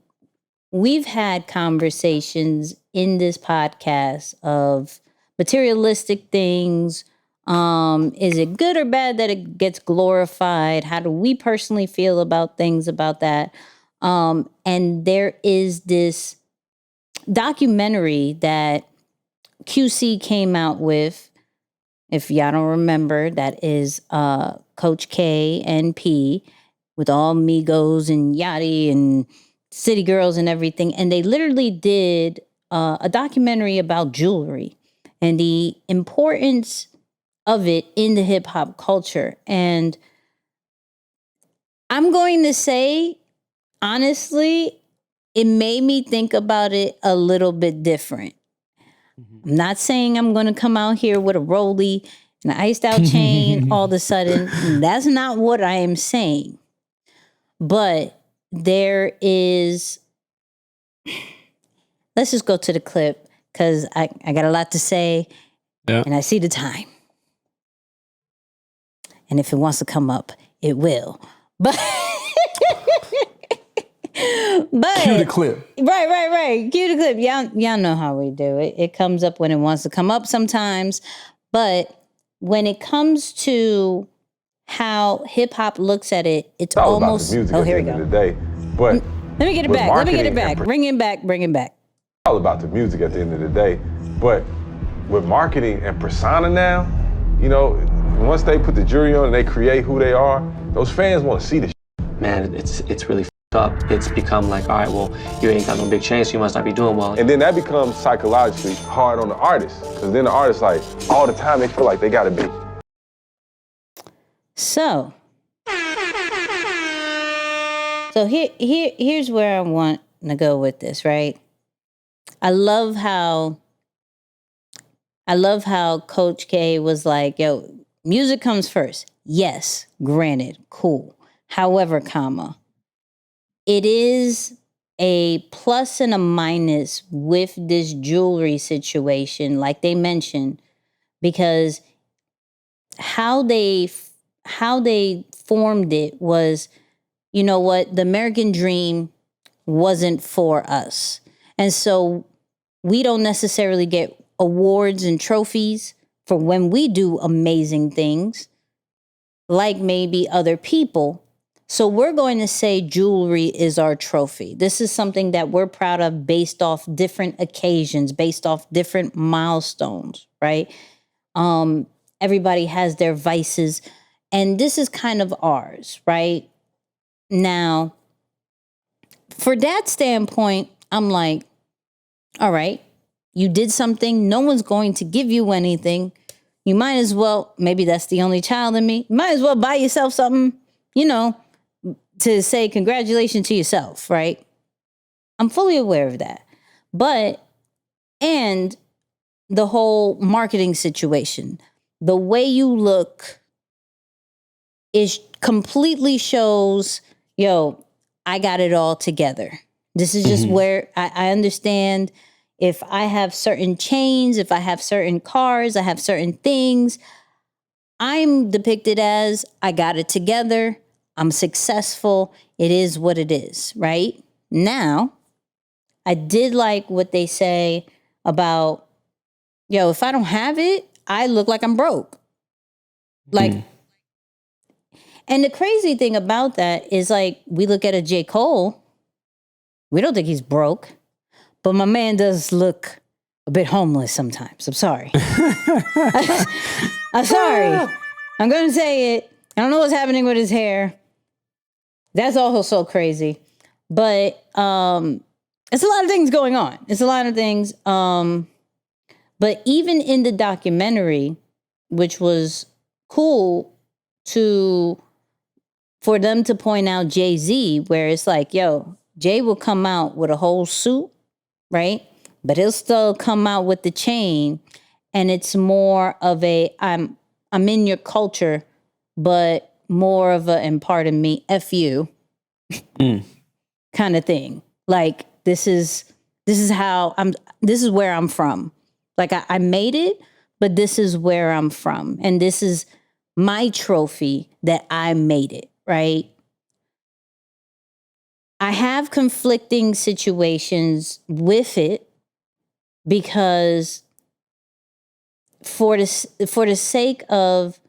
we've had conversations in this podcast of materialistic things. Is it good or bad that it gets glorified? How do we personally feel about things about that? And there is this documentary that QC came out with, if y'all don't remember, that is Coach K and P, with all Migos and Yachty and City Girls and everything. And they literally did a documentary about jewelry and the importance of it in the hip hop culture. And I'm going to say, honestly, it made me think about it a little bit different. I'm not saying I'm going to come out here with a Rollie and an iced out chain all of a sudden. That's not what I am saying. But there is, let's just go to the clip, because I got a lot to say, and I see the time. And if it wants to come up, it will. But cue the clip. Right. Cue the clip. Y'all know how we do it. It comes up when it wants to come up sometimes. But when it comes to how hip hop looks at it, it's almost. Oh, here we go. But let me get it back. Bring it back. All about the music at the end of the day. But with marketing and persona now, once they put the jury on and they create who they are, those fans want to see the Man, it's really up. It's become like, all right, well, you ain't got no big change, so you must not be doing well. And then that becomes psychologically hard on the artist, because then the artist, like, all the time they feel like they got to be. So here's where I want to go with this, right? I love how Coach K was like, yo, music comes first. Yes, granted, cool. However, it is a plus and a minus with this jewelry situation, like they mentioned, because how they formed it was, you know what, the American dream wasn't for us. And so we don't necessarily get awards and trophies for when we do amazing things like maybe other people. So we're going to say jewelry is our trophy. This is something that we're proud of based off different occasions, based off different milestones, right? Everybody has their vices, and this is kind of ours, right? Now, for that standpoint, I'm like, all right, you did something. No one's going to give you anything. You might as well, maybe that's the only child in me, might as well buy yourself something, you know, to say congratulations to yourself, right? I'm fully aware of that. And the whole marketing situation, the way you look is completely shows, yo, I got it all together. This is just where I understand if I have certain chains, if I have certain cars, I have certain things, I'm depicted as I got it together. I'm successful. It is what it is, right? Now, I did like what they say about, yo, if I don't have it, I look like I'm broke. Like, and the crazy thing about that is like, we look at a J. Cole, we don't think he's broke, but my man does look a bit homeless sometimes. I'm sorry. I'm sorry. I'm going to say it. I don't know what's happening with his hair. That's also so crazy. But it's a lot of things going on. It's a lot of things. But even in the documentary, which was cool for them to point out Jay-Z, where it's like, yo, Jay will come out with a whole suit, right? But he'll still come out with the chain, and it's more of a I'm in your culture, but more of a, and pardon me, F you kind of thing. Like this is where I'm from. Like I made it, but this is where I'm from, and this is my trophy that I made it, right? I have conflicting situations with it because for the sake of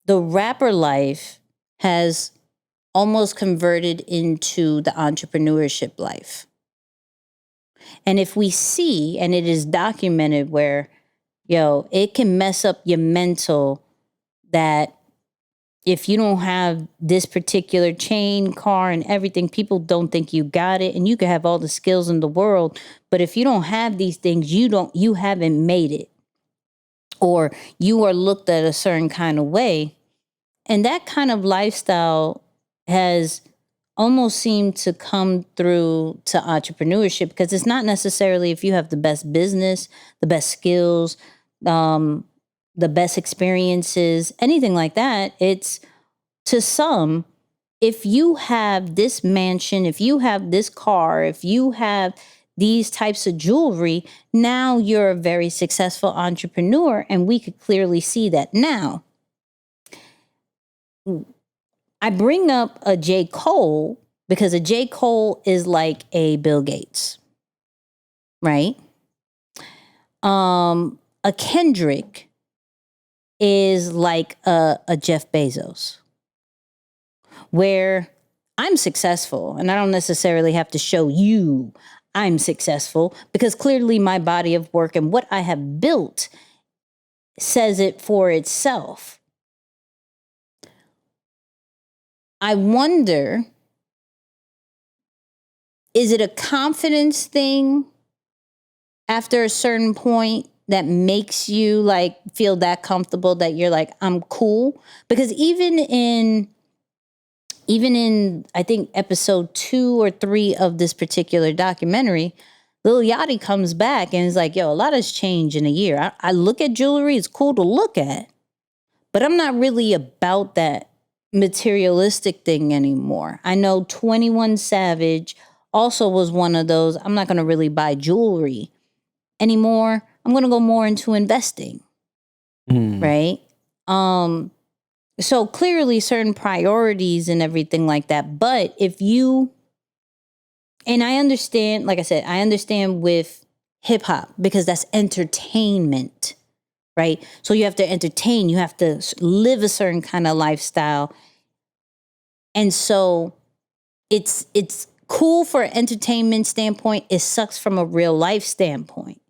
the rapper life has almost converted into the entrepreneurship life. And if we see, and it is documented where, yo, it can mess up your mental that if you don't have this particular chain, car, and everything, people don't think you got it. And you can have all the skills in the world, but if you don't have these things, you haven't made it. Or you are looked at a certain kind of way. And that kind of lifestyle has almost seemed to come through to entrepreneurship, because it's not necessarily if you have the best business, the best skills, the best experiences, anything like that. It's to some, if you have this mansion, if you have this car, if you have these types of jewelry, now you're a very successful entrepreneur. And we could clearly see that. Now, I bring up a J. Cole because a J. Cole is like a Bill Gates, right? A Kendrick is like a Jeff Bezos, where I'm successful and I don't necessarily have to show you I'm successful, because clearly my body of work and what I have built says it for itself. I wonder, is it a confidence thing after a certain point that makes you like feel that comfortable that you're like, I'm cool? Because even in I think episode 2 or 3 of this particular documentary, Lil Yachty comes back and is like, yo, a lot has changed in a year. I look at jewelry, it's cool to look at, but I'm not really about that materialistic thing anymore. I know 21 Savage also was one of those, I'm not going to really buy jewelry anymore. I'm going to go more into investing. Right? so clearly certain priorities and everything like that. But if you, and I understand, like I said, I understand with hip hop because that's entertainment, right? So you have to entertain, you have to live a certain kind of lifestyle. And so it's cool for an entertainment standpoint. It sucks from a real life standpoint.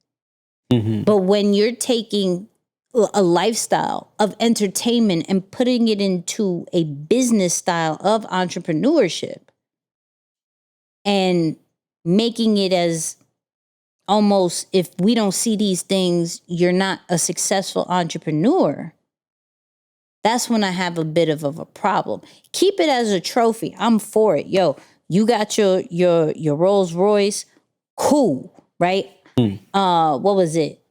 Mm-hmm. But when you're taking a lifestyle of entertainment and putting it into a business style of entrepreneurship and making it as almost, if we don't see these things, you're not a successful entrepreneur, that's when I have a bit of a problem. Keep it as a trophy. I'm for it. Yo, you got your Rolls Royce, cool, right? What was it?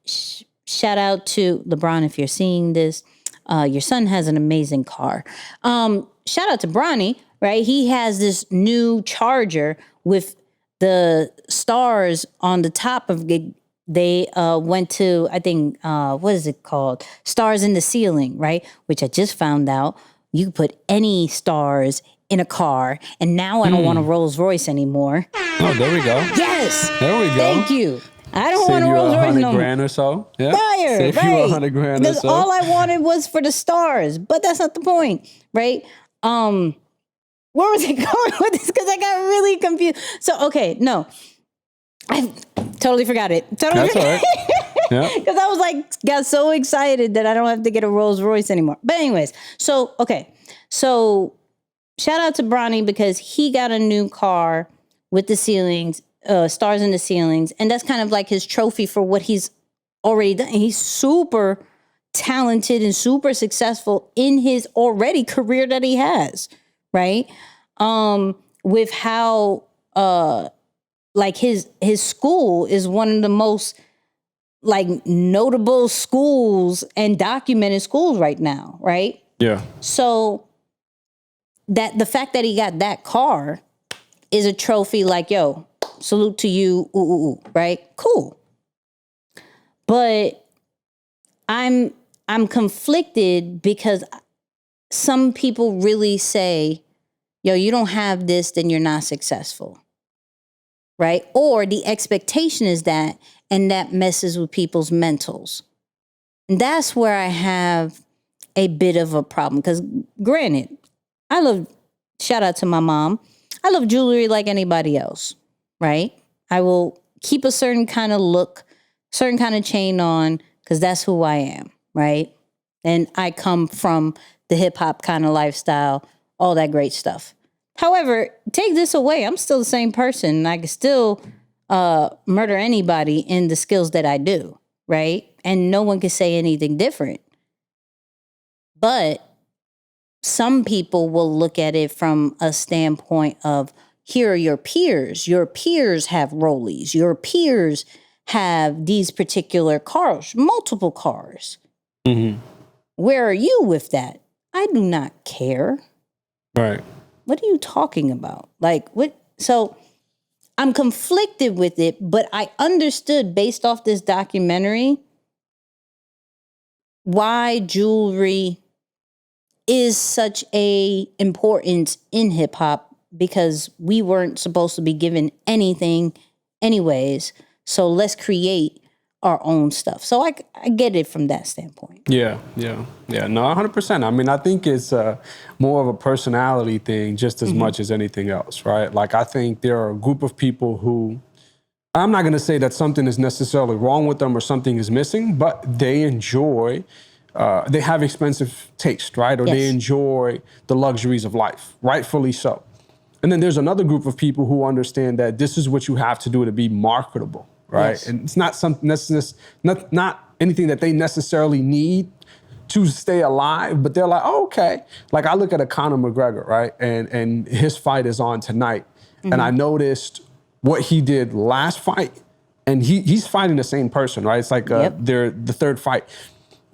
Shout out to LeBron if you're seeing this. Your son has an amazing car. Shout out to Bronny, right? He has this new Charger with the stars on the top of it. They went to, I think, what is it called? Stars in the ceiling, right? Which I just found out. You can put any stars in a car. And now I don't want a Rolls Royce anymore. Oh, there we go. Yes. There we go. Thank you. I don't Save want a you Rolls Royce no more. $100,000 or so. Yeah. Fire, Save right. you $100,000 or Because so. all I wanted was for the stars, but that's not the point, right? Where was it going with this? Because I got really confused. So, okay, no. I totally forgot it. That's all right. Yeah. Because I was like, got so excited that I don't have to get a Rolls Royce anymore. But anyways, so, okay. So, shout out to Bronny because he got a new car with the ceilings, stars in the ceilings. And that's kind of like his trophy for what he's already done. And he's super talented and super successful in his already career that he has, right? With how, like his school is one of the most like notable schools and documented schools right now, right? Yeah. So that the fact that he got that car is a trophy like, yo, salute to you, right? Cool. But I'm conflicted because some people really say, yo, you don't have this, then you're not successful. Right? Or the expectation is that, and that messes with people's mentals. And that's where I have a bit of a problem. Because granted, shout out to my mom, I love jewelry like anybody else, right? I will keep a certain kind of look, certain kind of chain on, because that's who I am, right? And I come from the hip hop kind of lifestyle, all that great stuff. However, take this away, I'm still the same person. I can still murder anybody in the skills that I do, right? And no one can say anything different. But some people will look at it from a standpoint of, here are your peers. Your peers have Rollies. Your peers have these particular cars, multiple cars. Mm-hmm. Where are you with that? I do not care. Right. What are you talking about? Like, what? So I'm conflicted with it, but I understood based off this documentary why jewelry is such a importance in hip hop, because we weren't supposed to be given anything anyways. So let's create our own stuff. So I get it from that standpoint. Yeah. No, 100%. I mean, I think it's more of a personality thing just as much as anything else, right? Like, I think there are a group of people who, I'm not going to say that something is necessarily wrong with them or something is missing, but they enjoy, they have expensive taste, right? Or they enjoy the luxuries of life, rightfully so. And then there's another group of people who understand that this is what you have to do to be marketable. Right. Yes. And it's not something not anything that they necessarily need to stay alive, but they're like, oh, okay. Like, I look at a Conor McGregor, right? And his fight is on tonight. Mm-hmm. And I noticed what he did last fight, and he's fighting the same person, right? It's like they're the third fight.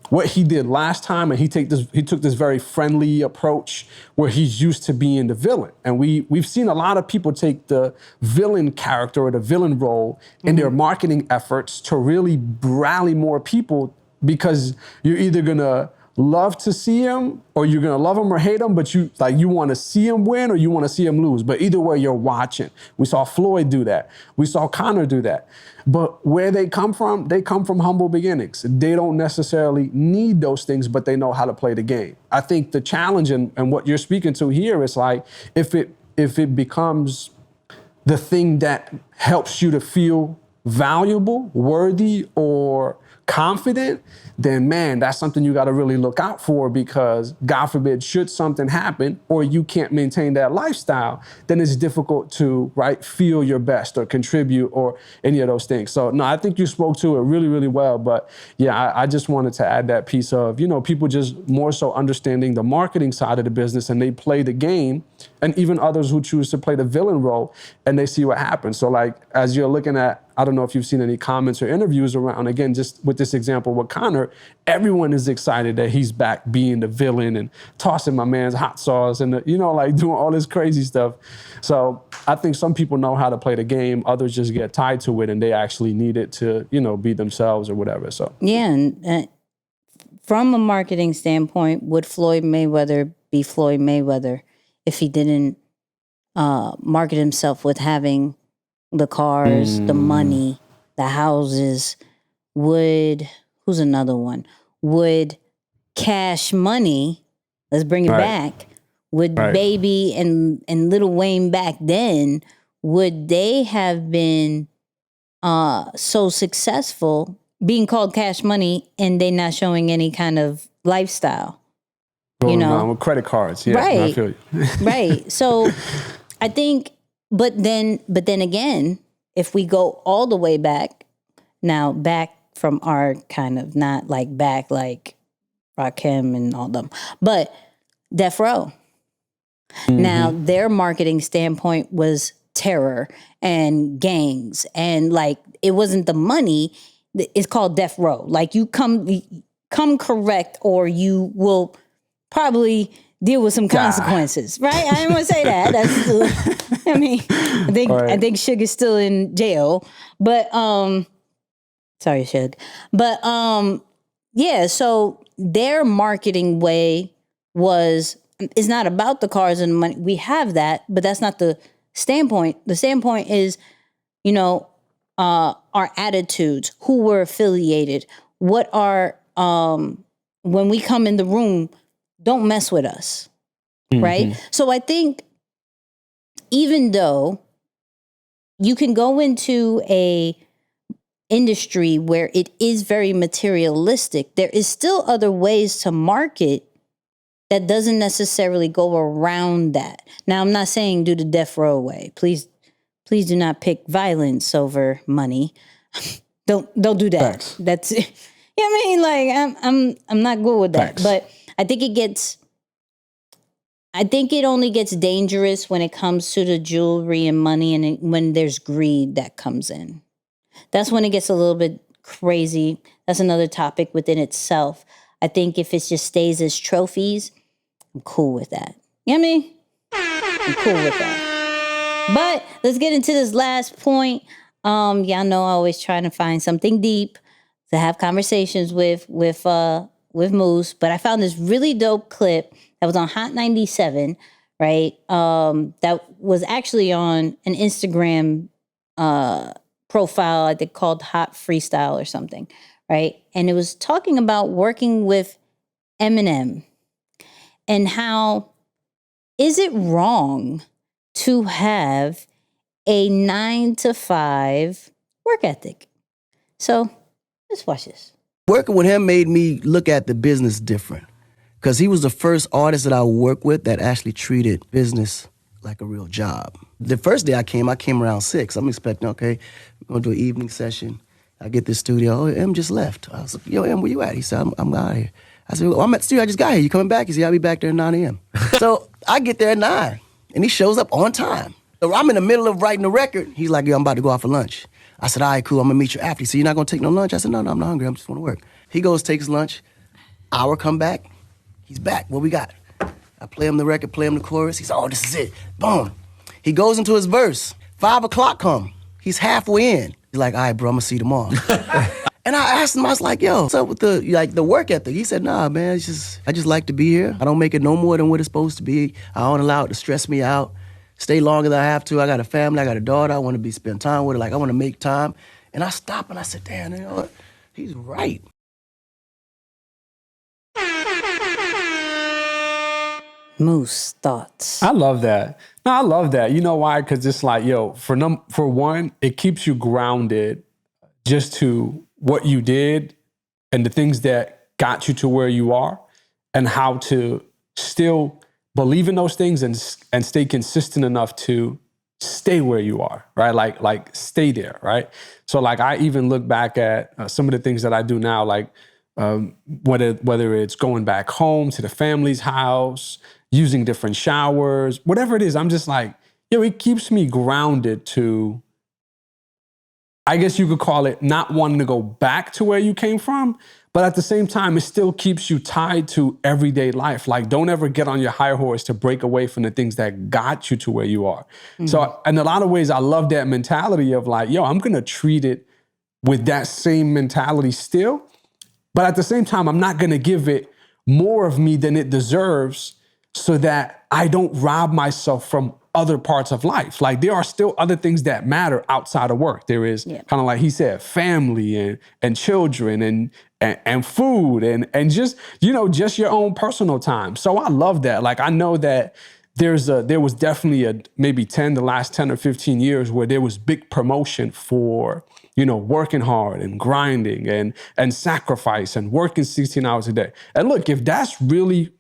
What he did last time, and he took this very friendly approach where he's used to being the villain. And we've seen a lot of people take the villain character or the villain role in their marketing efforts to really rally more people, because you're either gonna love to see him, or you're gonna love him or hate him, but you want to see him win or you want to see him lose. But either way, you're watching. We saw Floyd do that. We saw Conor do that. But where they come from humble beginnings. They don't necessarily need those things, but they know how to play the game. I think the challenge and what you're speaking to here is like, if it becomes the thing that helps you to feel valuable, worthy, or confident, then man, that's something you got to really look out for, because God forbid, should something happen or you can't maintain that lifestyle, then it's difficult to, right, feel your best or contribute or any of those things. So no, I think you spoke to it really, really well. But yeah, I just wanted to add that piece of, people just more so understanding the marketing side of the business, and they play the game, and even others who choose to play the villain role, and they see what happens. So like, as you're looking at, I don't know if you've seen any comments or interviews around, again, just with this example with Conor, everyone is excited that he's back being the villain and tossing my man's hot sauce and, like doing all this crazy stuff. So I think some people know how to play the game. Others just get tied to it and they actually need it to, be themselves or whatever. So yeah, and from a marketing standpoint, would Floyd Mayweather be Floyd Mayweather if he didn't market himself with having the cars, the money, the houses? Who's another one? Would Cash Money, let's bring it back, would Baby and Lil Wayne back then, would they have been so successful being called Cash Money and they not showing any kind of lifestyle? Going on with credit cards. Yeah, right. I feel you. Right. So I think, but then again, if we go all the way back, now back from our kind of, not like back like Rakim and all them, but Death Row. Mm-hmm. Now their marketing standpoint was terror and gangs, and like, it wasn't the money. It's called Death Row. Like, you come correct, or you will probably deal with some consequences, right? I didn't want to say that. That's, I think Suge is still in jail, but sorry, Suge, but yeah. So their marketing way is not about the cars and the money. We have that, but that's not the standpoint. The standpoint is, our attitudes, who we're affiliated, what are when we come in the room. Don't mess with us, right? So I think even though you can go into a industry where it is very materialistic, there is still other ways to market that doesn't necessarily go around that. Now, I'm not saying do the Death Row way. Please do not pick violence over money. Don't do that. Thanks. That's like, I'm not good with that. Thanks. But I think it only gets dangerous when it comes to the jewelry and money, and when there's greed that comes in. That's when it gets a little bit crazy. That's another topic within itself. I think if it just stays as trophies, I'm cool with that. You know what I mean? I'm cool with that. But let's get into this last point. Y'all know I always trying to find something deep to have conversations with Moose, but I found this really dope clip that was on Hot 97, right? That was actually on an Instagram profile, I think called Hot Freestyle or something, right? And it was talking about working with Eminem and how is it wrong to have a 9-to-5 work ethic? So let's watch this. Working with him made me look at the business different, because he was the first artist that I worked with that actually treated business like a real job. The first day I came around 6. I'm expecting, okay, we're going to do an evening session. I get this studio. Oh, M just left. I was like, yo, M, where you at? He said, I'm out of here. I said, well, I'm at the studio. I just got here. You coming back? He said, I'll be back there at 9 a.m. So I get there at 9, and he shows up on time. So I'm in the middle of writing the record. He's like, yo, I'm about to go out for lunch. I said, all right, cool, I'm gonna meet you after. He said, you're not gonna take no lunch? I said, no, I'm not hungry, I just wanna work. He goes, takes lunch, hour come back, he's back, what we got? I play him the record, play him the chorus, he said, oh, this is it, boom. He goes into his verse, 5 o'clock come, he's halfway in. He's like, all right, bro, I'm gonna see you tomorrow. And I asked him, I was like, yo, what's up with the work ethic? He said, nah, man, I just like to be here. I don't make it no more than what it's supposed to be. I don't allow it to stress me out. Stay longer than I have to. I got a family, I got a daughter. I want to spend time with her. Like, I want to make time. And I stopped and I said, damn, you know what? He's right. Moose thoughts. I love that. No, I love that. You know why? Because it's like, yo, for one, it keeps you grounded just to what you did and the things that got you to where you are, and how to still believe in those things and stay consistent enough to stay where you are, right? Like stay there, right? So like I even look back at some of the things that I do now, like whether it's going back home to the family's house, using different showers, whatever it is, I'm just like, yo, it keeps me grounded to, I guess you could call it not wanting to go back to where you came from, but at the same time, it still keeps you tied to everyday life. Like, don't ever get on your high horse to break away from the things that got you to where you are. Mm-hmm. So in a lot of ways, I love that mentality of like, yo, I'm going to treat it with that same mentality still. But at the same time, I'm not going to give it more of me than it deserves so that I don't rob myself from other parts of life. Like, there are still other things that matter outside of work. There is kind of like he said, family and children and food and just, you know, just your own personal time. So I love that. Like, I know that there was definitely maybe the last 10 or 15 years where there was big promotion for, you know, working hard and grinding and sacrifice and working 16 hours a day. And look, if that's really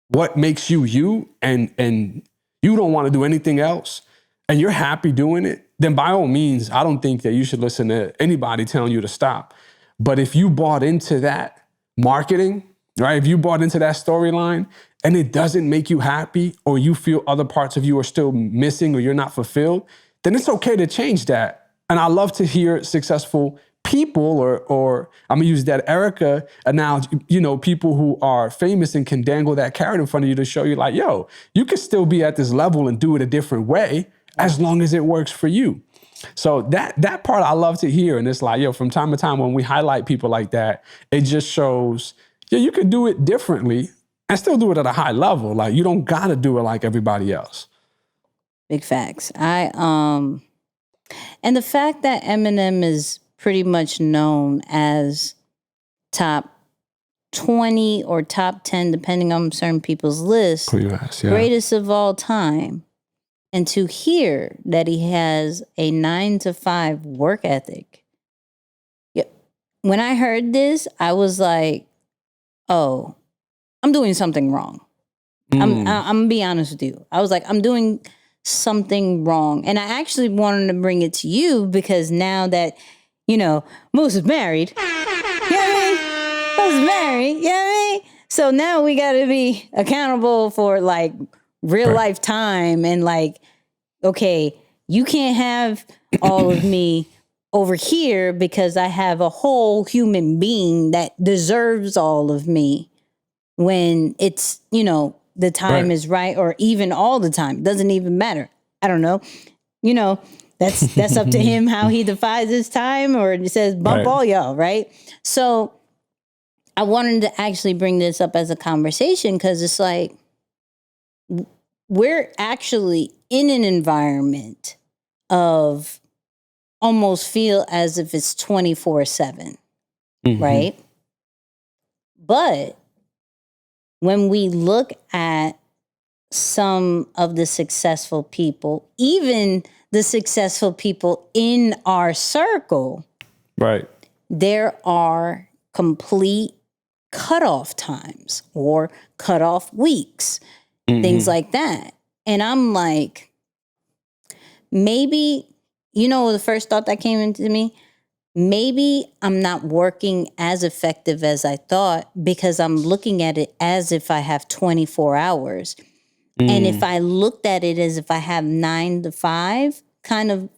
what makes you and you don't want to do anything else and you're happy doing it, then by all means, I don't think that you should listen to anybody telling you to stop. But if you bought into that marketing, right? If you bought into that storyline and it doesn't make you happy, or you feel other parts of you are still missing or you're not fulfilled, then it's okay to change that. And I love to hear successful people, or I'm gonna use that Erica analogy, you know, people who are famous and can dangle that carrot in front of you to show you like, yo, you can still be at this level and do it a different way as long as it works for you. So that part I love to hear. And it's like, yo, from time to time when we highlight people like that, it just shows, yeah, you can do it differently and still do it at a high level. Like, you don't gotta do it like everybody else. Big facts. And the fact that Eminem is pretty much known as top 20 or top 10, depending on certain people's lists, greatest of all time. And to hear that he has a 9-to-5 work ethic. When I heard this, I was like, oh, I'm doing something wrong. I'm gonna be honest with you. I was like, I'm doing something wrong. And I actually wanted to bring it to you because now that, you know, Moose is married. You know what I mean? Moose is married. You know what I mean? So now we got to be accountable for like real life time and like, okay, you can't have all of me over here because I have a whole human being that deserves all of me when it's, you know, the time is right, or even all the time. It doesn't even matter. I don't know. You know, that's up to him how he defines his time, or he says bump all y'all, right? So I wanted to actually bring this up as a conversation because it's like we're actually in an environment of almost feel as if it's 24/7, right? But when we look at some of the successful people, even the successful people in our circle, there are complete cutoff times or cutoff weeks, things like that. And I'm like, maybe, you know, the first thought that came into me, maybe I'm not working as effective as I thought because I'm looking at it as if I have 24 hours. And if I looked at it as if I have 9 to 5 kind of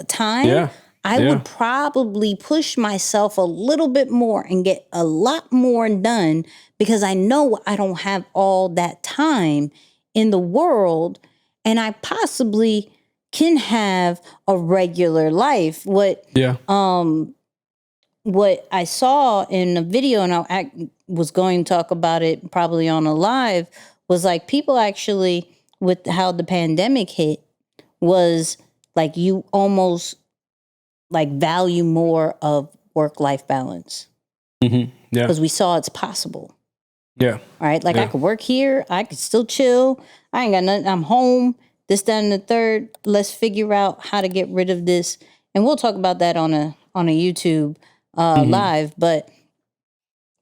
time, I would probably push myself a little bit more and get a lot more done because I know I don't have all that time in the world and I possibly can have a regular life. What what I saw in a video, and I was going to talk about it probably on a live, was like people actually, with how the pandemic hit, was like you almost like value more of work-life balance. Mm-hmm. Yeah. Because we saw it's possible. Yeah. All right. Like Yeah. I could work here. I could still chill. I ain't got nothing. I'm home. This, that, and the third. Let's figure out how to get rid of this. And we'll talk about that on a YouTube live. But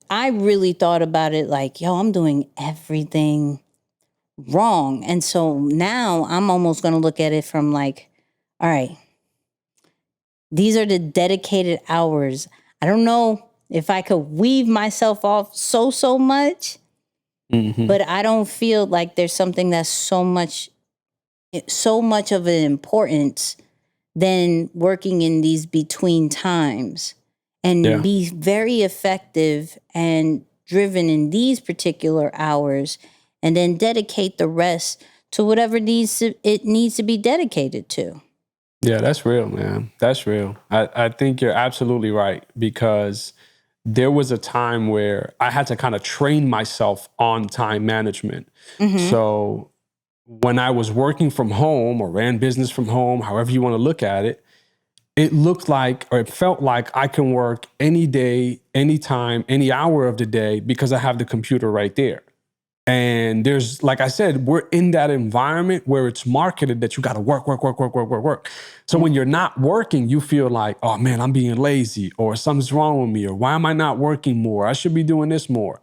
I really thought about it like, yo, I'm doing everything wrong. And so now I'm almost going to look at it from like, all right, these are the dedicated hours. I don't know if I could weave myself off so much, but I don't feel like there's something that's so much of an importance than working in these between times and be very effective and driven in these particular hours, and then dedicate the rest to whatever it needs to be dedicated to. Yeah, that's real, man. That's real. I think you're absolutely right, because there was a time where I had to kind of train myself on time management. So when I was working from home or ran business from home, however you want to look at it, it looked like, or it felt like I can work any day, anytime, any hour of the day because I have the computer right there. And there's, like I said, we're in that environment where it's marketed that you got to work. So when you're not working, you feel like, oh man, I'm being lazy, or something's wrong with me, or why am I not working more? I should be doing this more.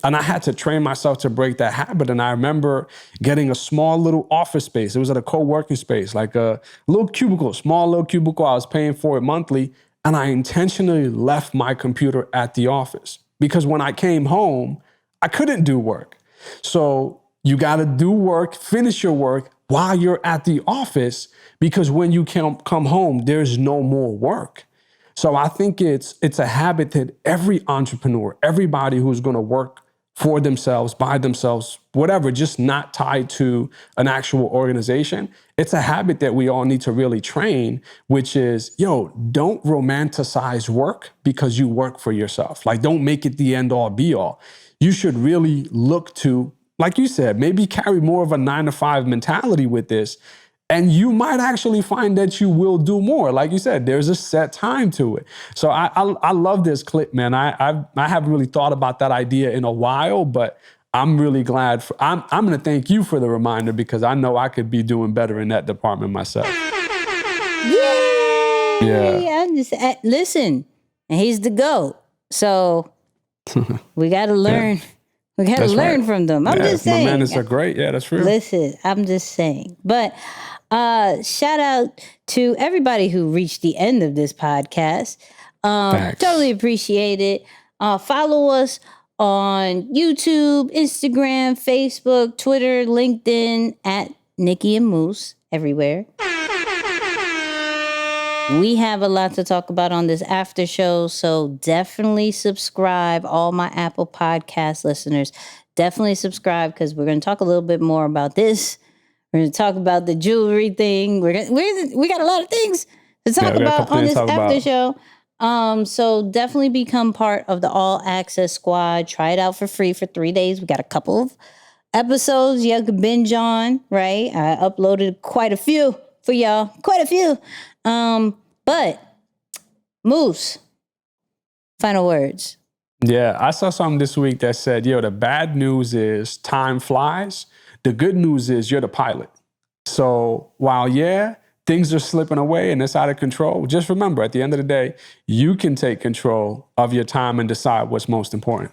And I had to train myself to break that habit. And I remember getting a small little office space. It was at a co-working space, like a little cubicle, small little cubicle. I was paying for it monthly. And I intentionally left my computer at the office because when I came home, I couldn't do work. So you got to do work, finish your work while you're at the office, because when you come home, there's no more work. So I think it's a habit that every entrepreneur, everybody who's going to work for themselves, by themselves, whatever, just not tied to an actual organization, it's a habit that we all need to really train, which is, yo, don't romanticize work because you work for yourself. Like, don't make it the end all be all. You should really look to, like you said, maybe carry more of a 9-to-5 mentality with this. And you might actually find that you will do more. Like you said, there's a set time to it. So I love this clip, man. I haven't really thought about that idea in a while, but I'm really glad. I'm going to thank you for the reminder, because I know I could be doing better in that department myself. Yay! Yeah. I just listen, and he's the GOAT. So we got to learn. Yeah. We got to learn from them. I'm just saying. My man is great. Yeah, that's real. Listen, I'm just saying. But shout out to everybody who reached the end of this podcast. Totally appreciate it. Follow us on YouTube, Instagram, Facebook, Twitter, LinkedIn, at Nicky and Moose, everywhere. We have a lot to talk about on this after show, so definitely subscribe. All my Apple Podcast listeners, definitely subscribe, because we're going to talk a little bit more about this. We're going to talk about the jewelry thing. We got a lot of things to talk about on this after show. So definitely become part of the All Access Squad. Try it out for free for 3 days. We got a couple of episodes you can binge on, right? I uploaded quite a few for y'all. Quite a few. But Moose, final words. Yeah, I saw something this week that said, yo, the bad news is time flies. The good news is you're the pilot. So while, things are slipping away and it's out of control, just remember, at the end of the day, you can take control of your time and decide what's most important.